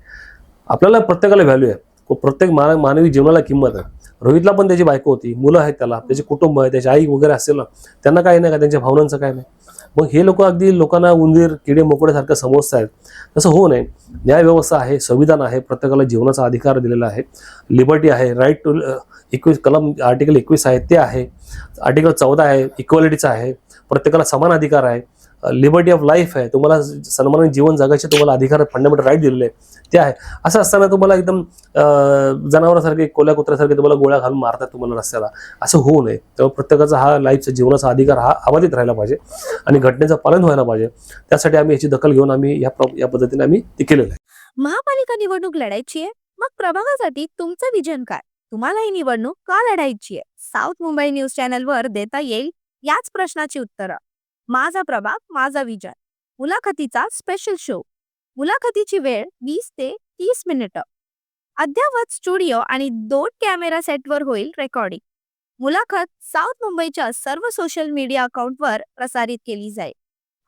आपल्याला प्रत्येकाला व्हॅल्यू आहे, प्रत्येक मानवी जीवनाला किंमत आहे. रोहितला पण त्याची बायको होती, मुलं आहेत, त्याला त्याचे कुटुंब आहे, त्याची आई वगैरे असेल ना, त्यांना काय नाही का, त्यांच्या भावनांचं काय नाही. मग हे लोक अगदी लोकांना उंदीर किडे मोकड्यासारखं समजत आहेत, तसं होऊ नये. न्याय व्यवस्था आहे, संविधान आहे, प्रत्येकाला जीवनाचा अधिकार दिलेला आहे, लिबर्टी आहे, राईट टू 21 कलम आर्टिकल 21 आहे ते आहे, आर्टिकल 14 आहे, इक्वालिटीचा आहे, प्रत्येकाला समान अधिकार आहे, लिबर्टी ऑफ लाईफ आहे, तुम्हाला सन्मानित जीवन जगायचे तुम्हाला अधिकार फंडामेंटल राईट दिलेले आहे ते आहे. असं असताना तुम्हाला एकदम जनावरांसारखे कोल्या कुत्र्यासारखे तुम्हाला गोळ्या घालून मारतात तुम्हाला रस्त्याला, असं होऊ नये. तेव्हा प्रत्येकाचा हा लाईफचा जीवनाचा अधिकार हा अबाधित राहायला पाहिजे आणि घटनेचं पालन व्हायला पाहिजे. त्यासाठी आम्ही याची दखल घेऊन आम्ही या पद्धतीने आम्ही ते केलेलं आहे. महापालिका निवडणूक लढायची आहे, मग प्रभागासाठी तुमचं विजन काय? तुम्हाला ही निवडणूक का लढायची आहे? साऊथ मुंबई न्यूज चॅनलवर देता येईल याच प्रश्नाची उत्तरं. माझा प्रभाग माझा विजन मुलाखतीचा स्पेशल शो. मुलाखतीची वेळ 20 ते 30 मिनिटं. अद्ययावत स्टुडिओ आणि 2 कॅमेरा सेटवर होईल रेकॉर्डिंग. मुलाखत साऊथ मुंबईच्या सर्व सोशल मीडिया अकाउंटवर प्रसारित केली जाईल.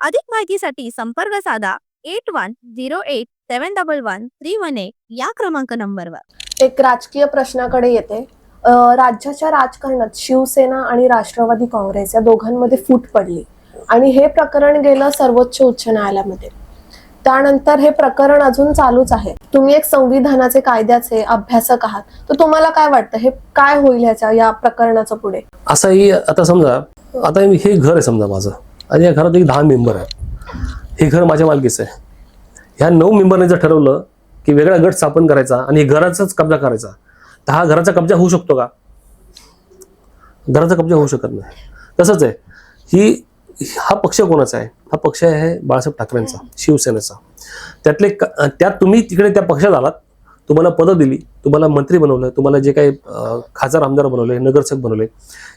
अधिक माहितीसाठी संपर्क साधा 8108711318 या क्रमांक नंबरवर. एक राजकीय प्रश्नाकडे येते. राज्याच्या राजकारणात शिवसेना आणि राष्ट्रवादी काँग्रेस या दोघांमध्ये फूट पडली आणि हे प्रकरण गेलं सर्वोच्च उच्च न्यायालयामध्ये. त्यानंतर हे प्रकरण अजून चालूच आहे. तुम्ही एक संविधानाचे कायद्याचे अभ्यासक आहात, तर तुम्हाला काय वाटतं हे काय होईल या प्रकरणाचं पुढे? असंही आता समजा, आता हे घर आहे समजा माझं आणि या घरात 10 मेंबर आहे. हे घर माझ्या मालकीचं आहे. ह्या 9 मेंबरने जर ठरवलं की वेगळा गट स्थापन करायचा आणि घराचाच कब्जा करायचा, तर हा घराचा कब्जा होऊ शकतो का? घराचा कब्जा होऊ शकत नाही. तसंच आहे हा पक्ष कोणाचा आहे? हा पक्ष आहे बाळासाहेब ठाकरेंचा, शिवसेनेचा. त्यात तुम्ही तिकडे त्या पक्षात आलात, तुम्हाला पदं दिली, तुम्हाला मंत्री बनवलं, तुम्हाला जे काही खासदार आमदार बनवले, नगरसेवक बनवले,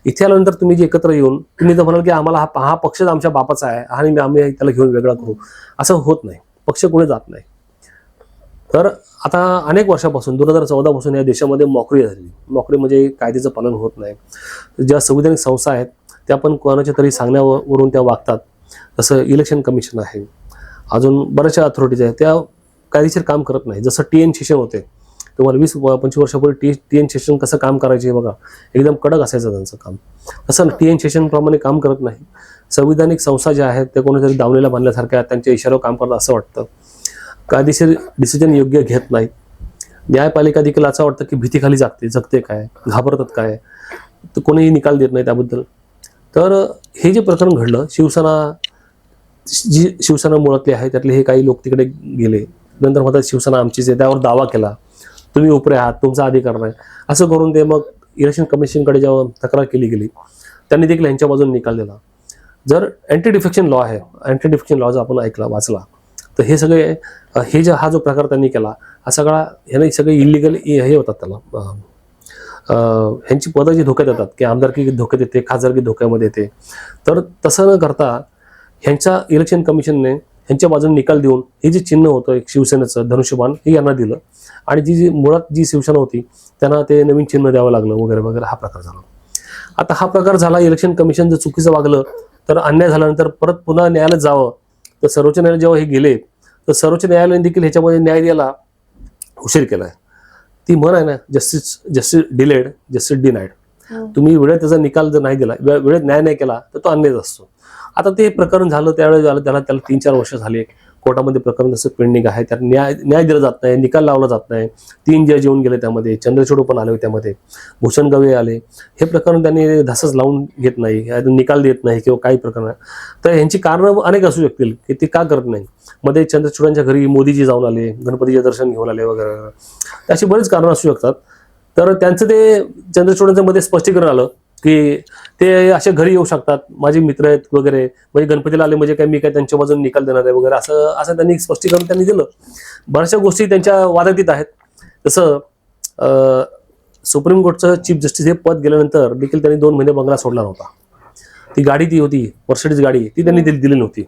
इथे आल्यानंतर तुम्ही जे एकत्र येऊन तुम्ही तर म्हणाल की आम्हाला हा पक्षच आमच्या बापाचा आहे आणि आम्ही त्याला घेऊन वेगळा करू, असं होत नाही. पक्ष कुठे जात नाही. तर आता अनेक वर्षापासून 2014 पासून या देशामध्ये मॉकरी झाली. मॉकरी म्हणजे कायद्याचं पालन होत नाही. ज्या संविधानिक संस्था आहेत त्या पण कोणाच्या तरी सांगण्यावरून त्या वागतात. जसं इलेक्शन कमिशन आहे, अजून बऱ्याचशा अथॉरिटीज आहेत, त्या कायदेशीर काम करत नाही. जसं TN सेशन होते, तुम्हाला 20-25 वर्षापूर्वी TN सेशन कसं काम करायचे बघा, एकदम कडक असायचं त्यांचं काम. तसं TN सेशन प्रमाणे काम करत नाही. संविधानिक संस्था ज्या आहेत त्या कोणीतरी दावणीला बांधल्यासारख्या त्यांच्या इशाऱ्यावर काम करतात असं वाटतं. कायदेशीर डिसिजन योग्य घेत नाहीत. न्यायपालिका देखील असं वाटतं की भीतीखाली जगते काय, घाबरतात काय, तर कोणीही निकाल देत नाही त्याबद्दल. तर हे जे प्रकरण घडलं, शिवसेना मुळातले आहे त्यातले हे काही लोक तिकडे गेले, नंतर म्हणतात शिवसेना आमचीच आहे, त्यावर दावा केला, तुम्ही उपरे आहात, तुमचा अधिकार नाही, असं करून ते मग इलेक्शन कमिशनकडे जेव्हा तक्रार केली गेली, त्यांनी देखील यांच्या बाजूने निकाल दिला. जर अँटी डिफेक्शन लॉ आहे, अँटी डिफेक्शन लॉ जर आपण वाचला, तर हे सगळे हा जो प्रकार त्यांनी केला, हा सगळा ह्याने सगळे इलिगल हे होतात. त्याला ह्यांची पदं जी धोक्यात येतात की आमदारकी धोक्यात येते, खासदारकी धोक्यामध्ये येते. तर तसं न करता ह्यांच्या इलेक्शन कमिशनने ह्यांच्या बाजूने निकाल देऊन हे जे चिन्ह होतं एक शिवसेनेचं धनुष्यबाण हे यांना दिलं आणि मुळात जी शिवसेना होती त्यांना ते नवीन चिन्ह द्यावं लागलं वगैरे वगैरे हा प्रकार झाला. आता हा प्रकार झाला, इलेक्शन कमिशन जर चुकीचं वागलं तर अन्याय झाल्यानंतर परत पुन्हा न्यायालयात जावं. तर सर्वोच्च न्यायालय जेव्हा हे गेले तर सर्वोच्च न्यायालयाने देखील ह्याच्यामध्ये न्याय द्यायला उशीर केलाय. ती म्हण आहे ना, जस्टिस डिलेड जस्टिस डिनाईड. तुम्ही वेळेत त्याचा निकाल जर नाही दिला, वेळेत न्याय नाही केला तर तो अन्याय असतो. आता ते प्रकरण झालं त्यावेळेस झालं, त्याला 3-4 वर्ष झाले. कोर्टामध्ये प्रकरण जसं पेंडिंग आहे, त्यात न्याय दिला जात नाही, निकाल लावला जात नाही. 3 जज येऊन गेले त्यामध्ये, चंद्रचूड पण आले त्यामध्ये, भूषण गवई आले. हे प्रकरण त्यांनी धसच लावून घेत नाही, निकाल देत नाही किंवा काही प्रकरण आहे. तर ह्यांची कारणं अनेक असू शकतील की ते का करत नाही. मध्ये चंद्रचूडांच्या घरी मोदीजी जाऊन आले, गणपतीचे दर्शन घेऊन आले वगैरे, अशी बरीच कारणं असू शकतात. तर त्यांचं ते चंद्रचूडांच्या मध्ये स्पष्टीकरण आलं की ते असे घरी येऊ शकतात, माझे मित्र आहेत वगैरे, म्हणजे गणपतीला आले म्हणजे काय मी काय त्यांच्या बाजूने निकाल देणार आहे वगैरे, असं त्यांनी स्पष्टीकरण त्यांनी दिलं. बऱ्याचशा गोष्टी त्यांच्या वादातीत आहेत. तसं सुप्रीम कोर्टचं चीफ जस्टिस हे पद गेल्यानंतर देखील त्यांनी 2 महिने बंगला सोडला नव्हता. ती गाडी ती होती मर्सिडीज गाडी, ती त्यांनी दिली नव्हती.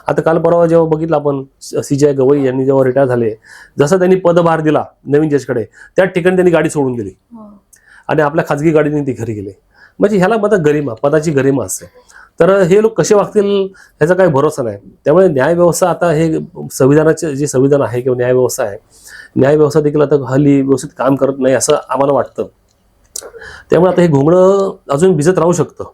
आता काल परवा जेव्हा बघितलं आपण, CJ गवई यांनी जेव्हा रिटायर झाले, जसं त्यांनी पदभार दिला नवीन जजकडे, त्याच ठिकाणी त्यांनी गाडी सोडून दिली आणि आपल्या खाजगी गाडीने ती घरी गेले. म्हणजे ह्याला मग गरिमा, पदाची गरिमा असते. तर हे लोक कसे वागतील ह्याचा काही भरोसा नाही. त्यामुळे न्यायव्यवस्था आता हे संविधानाचे जे संविधान आहे किंवा न्यायव्यवस्था आहे, न्यायव्यवस्था देखील आता हल्ली व्यवस्थित काम करत नाही असं आम्हाला वाटतं. त्यामुळे आता हे घोंगडं अजून भिजत राहू शकतं.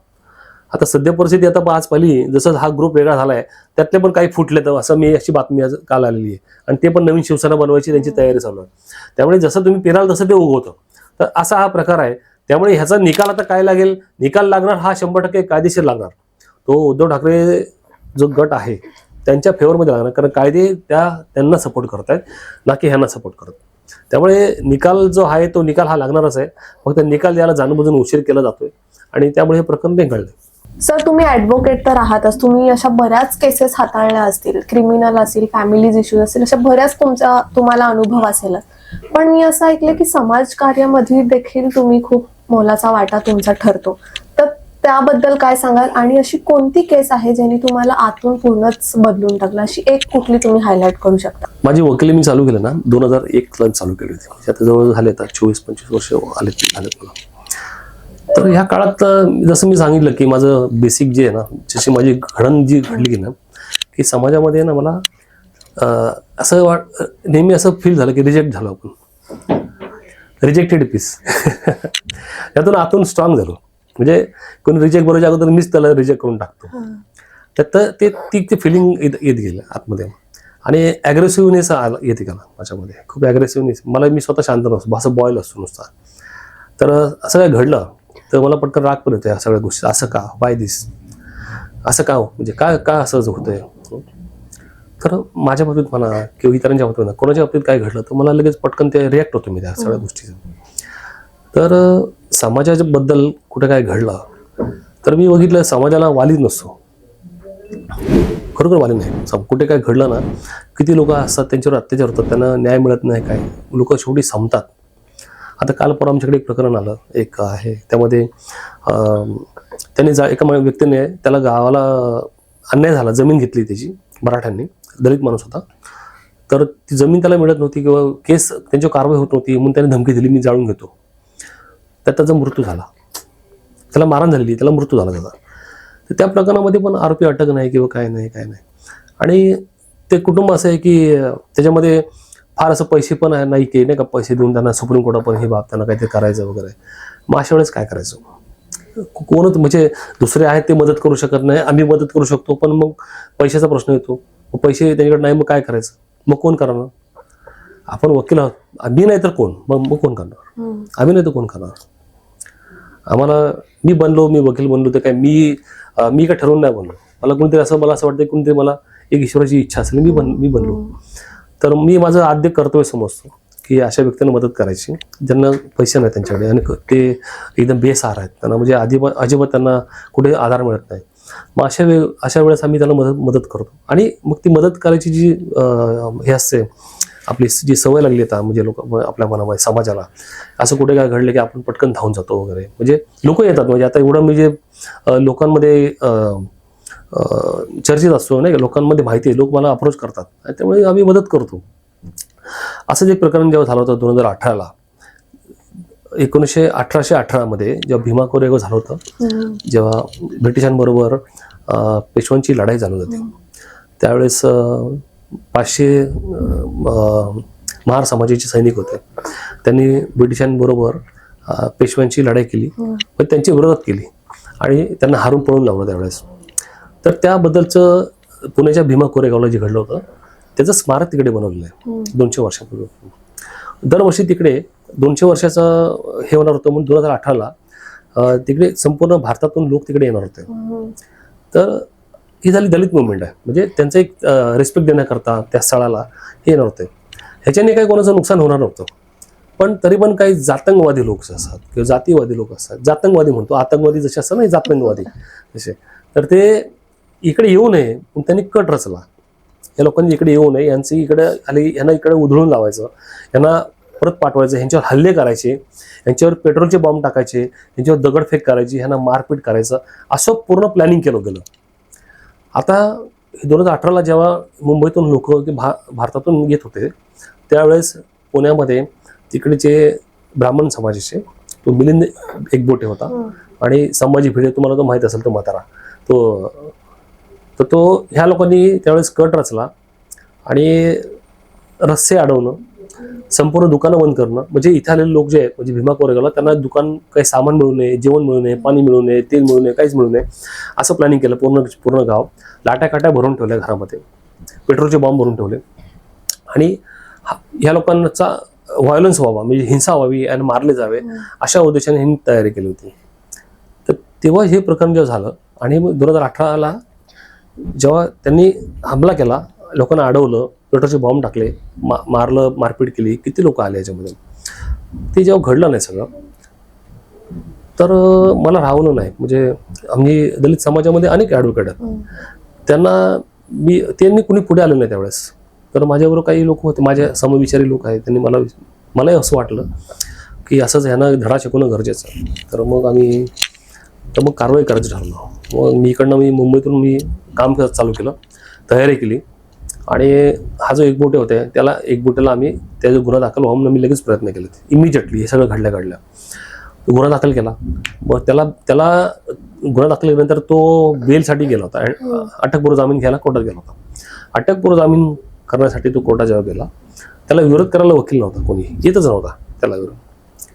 आता सध्या परिस्थिती आता आज पाहिली, जसं हा ग्रुप वेगळा झालाय, त्यातले पण काही फुटले तर असं मी अशी बातमी आज काल आलेली आहे. आणि ते पण नवीन शिवसेना बनवायची त्यांची तयारी चालू आहे. त्यामुळे जसं तुम्ही पेराल तसं ते उगवतं. तर असा हा प्रकार आहे. त्यामुळे ह्याचा निकाल आता काय लागेल, निकाल लागणार हा 100% कायदेशीर लागणार. तो उद्धव ठाकरे जो गट आहे त्यांच्या फेवरमध्ये लागणार, कारण कायदे त्यांना सपोर्ट करत आहेत, ना की ह्यांना सपोर्ट करत. त्यामुळे निकाल जो आहे तो निकाल हा लागणारच आहे. फक्त निकाल द्यायला जाणूनबुजून उशीर केला जातोय आणि त्यामुळे हे प्रकरण रेंगाळलंय. सर, तुम्ही ॲडव्होकेट तर आहातच, तुम्ही अशा बऱ्याच केसेस हाताळल्या असतील, क्रिमिनल असतील, फॅमिलीज इश्यूज असतील, अशा बऱ्याच तुम्हाला अनुभव असेलच. पण मी असं ऐकलं की समाजकार्यामध्ये देखील तुम्ही खूप मोलाचा वाटा तुमचा ठरतो. तर त्याबद्दल काय सांगाल, आणि अशी कोणती केस आहे ज्याने तुम्हाला आतून पूर्णच बदलून टाकलं, अशी एक कुठली तुम्ही हायलाइट करू शकता? माझी वकिली मी चालू केलं ना 2001 चालू केली होती. आता जवळ झाले, आता 24-25 वर्ष आलेत मला. तर ह्या काळात जसं मी सांगितलं की माझं बेसिक जे आहे ना, जशी माझी घडण जी घडली की ना, की समाजामध्ये ना मला असं नेहमी असं फील झालं की रिजेक्ट झालो आपण, रिजेक्टेड पीस. त्यातून आतून स्ट्रॉंग झालो. म्हणजे कोणी रिजेक्ट बोलायच्या अगोदर मीच त्याला रिजेक्ट करून टाकतो. त्यात ते फिलिंग येत गेलं आतमध्ये. आणि ॲग्रेसिव्हनेस येते का माझ्यामध्ये, खूप ॲग्रेसिव्हनेस. मी स्वतः शांत नसतो, असं बॉईल असतो नुसता. तर असं काय घडलं तर मला पटकन राग पण येतो या सगळ्या गोष्टी. असं का, वाय दिस, असं का, म्हणजे का असं होतंय. तर माझ्या बाबतीत म्हणा किंवा इतरांच्या बाबतीत म्हणा, कोणाच्या बाबतीत काय घडलं तर मला लगेच पटकन ते रिॲक्ट होतो मी त्या सगळ्या गोष्टीचं. तर समाजाच्या बद्दल कुठे काय घडलं तर मी बघितलं, समाजाला वालीच नसतो, खरोखर वाली नाही. कुठे काय घडलं ना, किती लोक असतात त्यांच्यावर अत्याचार होतात, त्यांना न्याय मिळत नाही, काय लोक शेवटी संपतात. आता काल परवा आमच्याकडे एक प्रकरण आलं, एक आहे त्यामध्ये त्यांनी एका व्यक्तीने त्याला गावाला अन्याय झाला, जमीन घेतली त्याची मराठ्यांनी, दलित माणूस होता. तर ती जमीन त्याला मिळत नव्हती किंवा केस त्यांच्यावर कारवाई होत नव्हती, म्हणून त्याने धमकी दिली, मी जाळून घेतो. त्यात त्याचा मृत्यू झाला, त्याला मारहाण झालेली, त्याला मृत्यू झाला त्याचा. तर त्या प्रकरणामध्ये पण आरोपी अटक नाही किंवा काय नाही. आणि ते कुटुंब असं आहे की त्याच्यामध्ये फार असं पैसे पण नाही की नाही का, पैसे देऊन त्यांना सुप्रीम कोर्टात पण हे बाब त्यांना काहीतरी करायचं वगैरे. मग अशा वेळेस काय करायचं, कोणच म्हणजे दुसरे आहेत ते मदत करू शकत नाही, आम्ही मदत करू शकतो पण मग पैशाचा प्रश्न येतो. मग पैसे त्यांच्याकडे नाही, मग काय करायचं, मग कोण करणार. आपण वकील आहोत, आम्ही नाही तर कोण, मग कोण करणार, आम्ही नाही तर कोण करणार. आम्हाला मी वकील बनलो तर काय मी काय ठरवून नाही बनलो, मला असं वाटतं कोणतरी मला एक ईश्वराची इच्छा असेल, मी बनलो. तर मी माझं आद्य कर्तव्य समजतो की अशा व्यक्तींना मदत करायची ज्यांना पैसे नाही त्यांच्याकडे आणि ते एकदम बेसहारा आहेत, त्यांना म्हणजे अजिबात त्यांना कुठे आधार मिळत नाही. मग अशा वेळेस आम्ही त्यांना मदत करतो. आणि मग ती मदत करायची जी हे असते आपली जी सवय लागली आता, म्हणजे लोक आपल्या मनामध्ये समाजाला असं कुठे काय घडलं की आपण पटकन धावून जातो वगैरे. म्हणजे लोक येतात, म्हणजे आता एवढं म्हणजे लोकांमध्ये चर्चेत असतो नाही का, लोकांमध्ये माहिती आहे, लोक मला अप्रोच करतात, त्यामुळे आम्ही मदत करतो. असंच एक प्रकरण जेव्हा झालं होतं 2018ला, 1818 मध्ये जेव्हा भीमा कोरेगाव झालं होतं, जेव्हा ब्रिटिशांबरोबर पेशव्यांची लढाई झाली होती, त्यावेळेस 500 महार समाजाचे सैनिक होते. त्यांनी ब्रिटिशांबरोबर पेशव्यांची लढाई केली, पण त्यांची विरोधात केली आणि त्यांना हारून पळून लावलं त्यावेळेस. तर त्याबद्दलचं पुण्याच्या भीमा कोरेगावला जे घडलं होतं त्याचं स्मारक तिकडे बनवलेलं आहे 200 वर्षापूर्वी. दरवर्षी तिकडे 200 वर्षाचं हे होणार होतं म्हणून 2018ला तिकडे संपूर्ण भारतातून लोक तिकडे येणार होते. तर ही झाली दलित मुवमेंट आहे, म्हणजे त्यांचं एक रिस्पेक्ट देण्याकरता त्या स्थळाला हे येणार होते. ह्याच्याने काही कोणाचं नुकसान होणार नव्हतं, पण तरी पण काही जातंगवादी लोक असतात किंवा जातीवादी लोक असतात, जातंगवादी म्हणतो, आतंकवादी जसे असतात ना, जातंगवादी तसे, तर ते इकडे येऊ नये म्हणून त्यांनी कट रचला. या लोकांनी इकडे येऊ नये, यांची इकडे आली, यांना इकडे उधळून लावायचं, यांना परत पाठवायचं, ह्यांच्यावर हल्ले करायचे, यांच्यावर पेट्रोलचे बॉम्ब टाकायचे, यांच्यावर दगडफेक करायची, ह्यांना मारपीट करायचं, असं पूर्ण प्लॅनिंग केलं गेलं. आता 2018ला जेव्हा मुंबईतून लोक भारतातून येत होते त्यावेळेस पुण्यामध्ये तिकडेचे ब्राह्मण समाजाचे तो मिलिंद एकबोटे होता आणि संभाजी भिडे, तुम्हाला तो माहीत असेल, तो म्हातारा, तो ह्या लोकांनी त्यावेळेस कट रचला आणि रस्ते अडवणं, संपूर्ण दुकानं बंद करणं, म्हणजे इथे आलेले लोक जे आहेत, म्हणजे भीमा कोरेगावला, त्यांना दुकान काही सामान मिळू नये, जेवण मिळू नये, पाणी मिळू नये, तेल मिळू नये, काहीच मिळू नये, असं प्लॅनिंग केलं. पूर्ण गाव लाट्या भरून ठेवल्या घरामध्ये, पेट्रोलचे बॉम्ब भरून ठेवले आणि ह्या लोकांचा व्हायलन्स व्हावा, म्हणजे हिंसा व्हावी आणि मारले जावे, अशा उद्देशाने ह्यांनी तयारी केली होती. तर तेव्हा हे प्रकरण जेव्हा झालं आणि 2018ला जेव्हा त्यांनी हमला केला, लोकांना अडवलं, पेट्रोलचे बॉम्ब टाकले, मारलं, मारपीट केली, किती लोक आले याच्यामध्ये, ते जेव्हा घडलं नाही सगळं, तर मला राहवलं नाही. म्हणजे आम्ही दलित समाजामध्ये अनेक ॲडव्होकेट आहेत, त्यांनी कुणी पुढे आले नाही त्यावेळेस. तर माझ्याबरोबर काही लोक होते, माझ्या समविचारी लोक आहेत, त्यांनी मलाही असं वाटलं की असंच ह्यांना धडा शिकवणं गरजेचं आहे. तर मग कारवाई करायचं ठरलं. मग मी मुंबईतून काम चालू केलं, तयारी केली आणि हा जो एकबोटे होते त्याला एकबोट्याला आम्ही त्याचा गुन्हा दाखल व्हावा म्हणून मी लगेच प्रयत्न केले. इमिजिएटली हे सगळं घडल्या गुन्हा दाखल केला. मग त्याला गुन्हा दाखल केल्यानंतर तो बेलसाठी गेला होता, अटकपूर्व जामीन घ्यायला कोर्टात गेला होता. अटकपूर्व जामीन करण्यासाठी तो कोर्टात जेव्हा गेला, त्याला विरोध करायला वकील नव्हता, कोणी येतच नव्हता त्याला विरोध.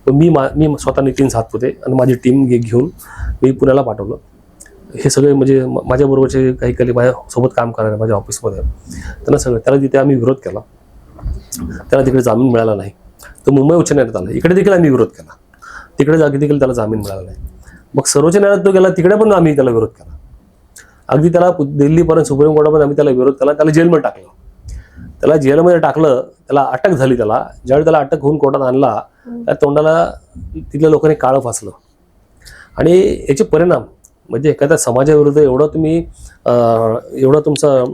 पण मी स्वतः नितीन सातपुते आणि माझी टीम घेऊन मी पुण्याला पाठवलं. हे सगळे म्हणजे माझ्याबरोबरचे काही माझ्यासोबत काम करायला माझ्या ऑफिसमध्ये, त्याला तिथे आम्ही विरोध केला. त्याला तिकडे जामीन मिळाला नाही. तो मुंबई उच्च न्यायालयात आला, इकडे देखील आम्ही विरोध केला, तिकडे जागी देखील त्याला जामीन मिळाला नाही. मग सर्वोच्च न्यायालयात तो गेला, तिकडे पण आम्ही त्याला विरोध केला. अगदी त्याला दिल्लीपर्यंत सुप्रीम कोर्टामध्ये आम्ही त्याला विरोध केला, त्याला जेलमध्ये टाकलं. त्याला जेलमध्ये टाकलं, त्याला अटक झाली. ज्यावेळी त्याला अटक होऊन कोर्टात आणला, त्या तोंडाला तिथल्या लोकांनी काळं फासलं. आणि याचे परिणाम म्हणजे एखाद्या समाजाविरुद्ध एवढं तुमचं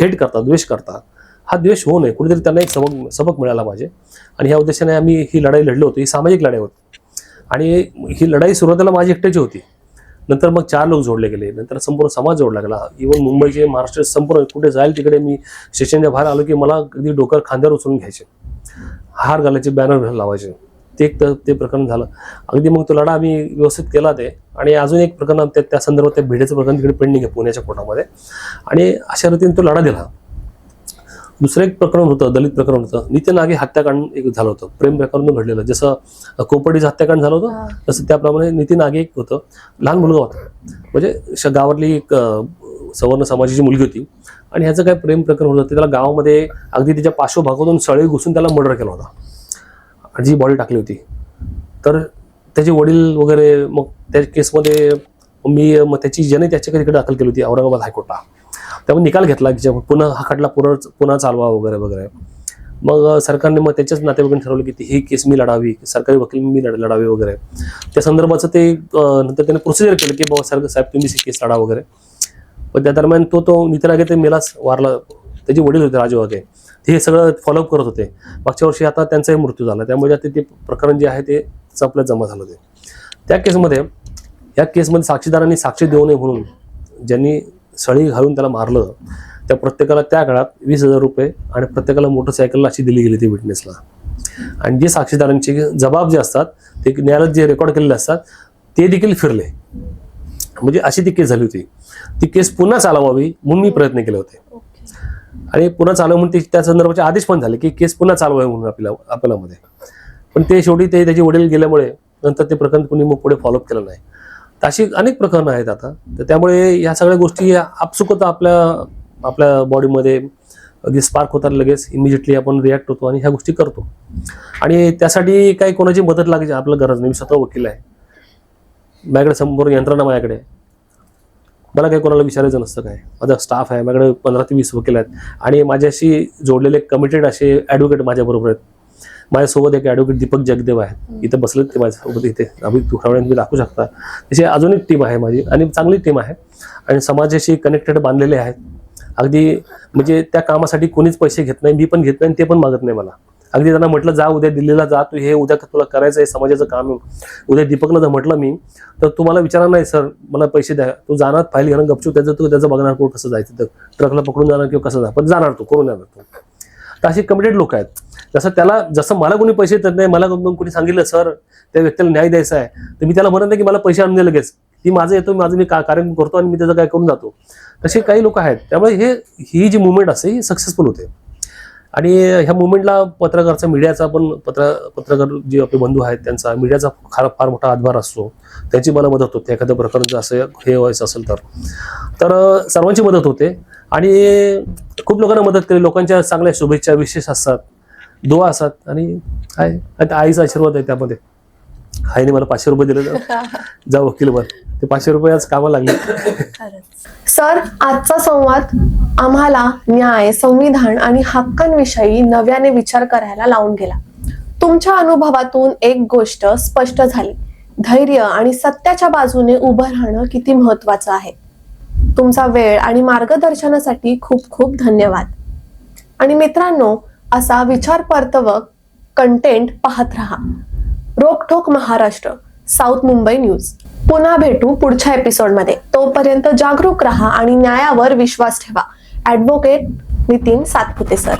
हेट करता, द्वेष करता, हा द्वेष होऊ नये. कुठेतरी त्यांना एक सबक मिळाला पाहिजे. आणि ह्या उद्देशाने आम्ही ही लढाई लढलो होतो. ही सामाजिक लढाई होती आणि ही लढाई सुरुवातीला माझी एकट्याची होती. नंतर मग 4 लोक जोडले गेले, नंतर संपूर्ण समाज जोडला गेला. इव्हन मुंबईचे, महाराष्ट्र, संपूर्ण कुठे जाईल तिकडे मी स्टेशनच्या बाहेर आलो की मला अगदी डोक्यावर खांद्यावर उचलून घ्यायचे, हार घालायचे, बॅनर लावायचे. ते प्रकरण झालं. अगदी मग तो लढा आम्ही व्यवस्थित केला ते. आणि अजून एक प्रकरण त्या संदर्भात, त्या भिडेचं प्रकरण तिकडे पेंडिंग आहे पुण्याच्या कोर्टामध्ये. आणि अशा रीतीने तो लढा दिला. दुसरं एक प्रकरण होतं, दलित प्रकरण होतं. नितीन नागे हत्याकांड एक झालं होतं, प्रेम प्रकरण घडलेलं. जसं कोपर्डीचं हत्याकांड झालं होतं तसं त्याप्रमाणे नितीन नागे एक होतं, लहान मुलगा होता, म्हणजे गावातली एक सवर्ण समाजाची मुलगी होती आणि ह्याचं काय प्रेम प्रकरण होतं. ते त्याला गावामध्ये अगदी तिच्या पार्श्वभागातून सळई घुसून त्याला मर्डर केला होता आणि जी बॉडी टाकली होती. तर त्याचे वडील वगैरे, मग त्या केसमध्ये मग त्याच्याकडे दाखल केली होती औरंगाबाद हायकोर्टला. त्यामुळे निकाल घेतला की पुन्हा हा खटला पुन्हा चालवा वगैरे वगैरे. मग सरकारने मग त्याच्याच नातेवाईकांनी ठरवलं की ही केस मी लढावी, सरकारी वकील मी लढावी वगैरे. त्या संदर्भाचं ते नंतर त्याने प्रोसिजर केलं की बाबा साहेब तुम्ही ही केस लढा वगैरे. पण त्या दरम्यान तो नितीन नागे ते मेलाच, वारला. त्याचे वडील होते राजू वाघे, हे सगळं फॉलोअप करत होते. मागच्या वर्षी आता त्यांचाही मृत्यू झाला. त्यामुळे आता ते प्रकरण जे आहे ते संपल्यात जमा झालं. या केसमध्ये साक्षीदारांनी साक्षी देऊ नये म्हणून ज्यांनी सळी घालून त्याला मारलं त्या प्रत्येकाला त्या काळात 20,000 रुपये आणि प्रत्येकाला मोटरसायकल अशी दिली गेली ती विटनेसला. आणि जे साक्षीदारांचे जबाब जे असतात ते न्यायालयात जे रेकॉर्ड केलेले असतात ते देखील फिरले. म्हणजे अशी ती केस झाली होती. ती केस पुन्हा चालवावी म्हणून मी प्रयत्न केले होते आणि पुन्हा चालव म्हणून त्या संदर्भाचे आदेश पण झाले की केस पुन्हा चालवावी म्हणून आपल्यामध्ये. पण ते शेवटी त्याचे वडील गेल्यामुळे नंतर ते प्रकरण कुणी मग पुढे फॉलोअप केलं नाही. तर अशी अनेक प्रकरणं आहेत आता. तर त्यामुळे या सगळ्या गोष्टी आपसुकच आपल्या बॉडीमध्ये अगदी स्पार्क होतात, लगेच इमिजिएटली आपण रिॲक्ट होतो आणि ह्या गोष्टी करतो. आणि त्यासाठी काही कोणाची मदत लागेल आपल्याला गरज नाही. मी स्वतः वकील आहे, माझ्याकडे संपूर्ण यंत्रणा माझ्याकडे आहे. मला काही कोणाला विचारायचं नसतं. काय माझा स्टाफ आहे, माझ्याकडे 15 ते 20 वकील आहेत आणि माझ्याशी जोडलेले कमिटेड असे ॲडव्होकेट माझ्याबरोबर आहेत. माझ्यासोबत एक ॲडव्होकेट दीपक जगदेव आहेत, इथे बसलेत ते माझ्यासोबत. इथे आम्ही तुम्ही दाखवू शकता. तशी अजून एक टीम आहे माझी आणि चांगली टीम आहे आणि समाजाशी कनेक्टेड बांधलेले आहेत. अगदी म्हणजे त्या कामासाठी कोणीच पैसे घेत नाही, मी पण घेत नाही, ते पण मागत नाही मला. अगदी त्यांना म्हटलं जा उद्या दिल्लीला जा, तू हे उद्या तुला करायचं आहे, समाजाचं काम आहे. उद्या दीपकला जर म्हटलं मी तर तुम्हाला विचारणार नाही सर मला पैसे द्या, तू जाणार फाईल घेणार गपचूप त्याचं बघणार कोण कसं जायचं, तर ट्रकला पकडून जाणार किंवा कसं जाणार, पण जाणार तू करून जाणार तू. तर असे कमिटेड लोक आहेत. जसं मला कोणी पैसे देत नाही, मला कोणी सांगितलं सर त्या व्यक्तीला न्याय द्यायचा आहे, तर मी त्याला म्हणत नाही की मला पैसे आणून दे लगेच, ती माझं येतो मी कार्य करतो आणि मी त्याचं काय करून जातो. तसे काही लोक आहेत. त्यामुळे ही जी मुवमेंट असते ही सक्सेसफुल होते. आणि ह्या मुवमेंटला पत्रकारचा, मीडियाचा पण पत्रकार जे आपले बंधू आहेत त्यांचा, मीडियाचा फार मोठा हातभार असतो. त्यांची मला मदत होते एखाद्या प्रकरणाचं असं हे व्हायचं असेल तर सर्वांची मदत होते. आणि खूप लोकांना मदत केली. लोकांच्या चांगल्या शुभेच्छा विशेष असतात, दुआ असतात आणि आईचा आशीर्वाद आहे त्यामध्ये. आईने मला 500 रुपये दिले जा वकीलवर, ते 500 रुपये आज कामाला लागले. सर, आजचा संवाद आम्हाला न्याय, संविधान आणि हक्कांविषयी नव्याने विचार करायला लावून गेला. तुमच्या अनुभवातून एक गोष्ट स्पष्ट झाली, धैर्य आणि सत्याच्या बाजूने उभं राहणं किती महत्वाचं आहे. तुमचा वेळ आणि मार्गदर्शनासाठी खूप खूप धन्यवाद. आणि मित्रांनो, असा विचार परतवक कंटेंट पाहत राहा. रोकठोक महाराष्ट्र, साऊथ मुंबई न्यूज. पुन्हा भेटू पुढच्या एपिसोडमध्ये. तोपर्यंत जागरूक राहा आणि न्यायावर विश्वास ठेवा. Advocate Nitin Satpute sir.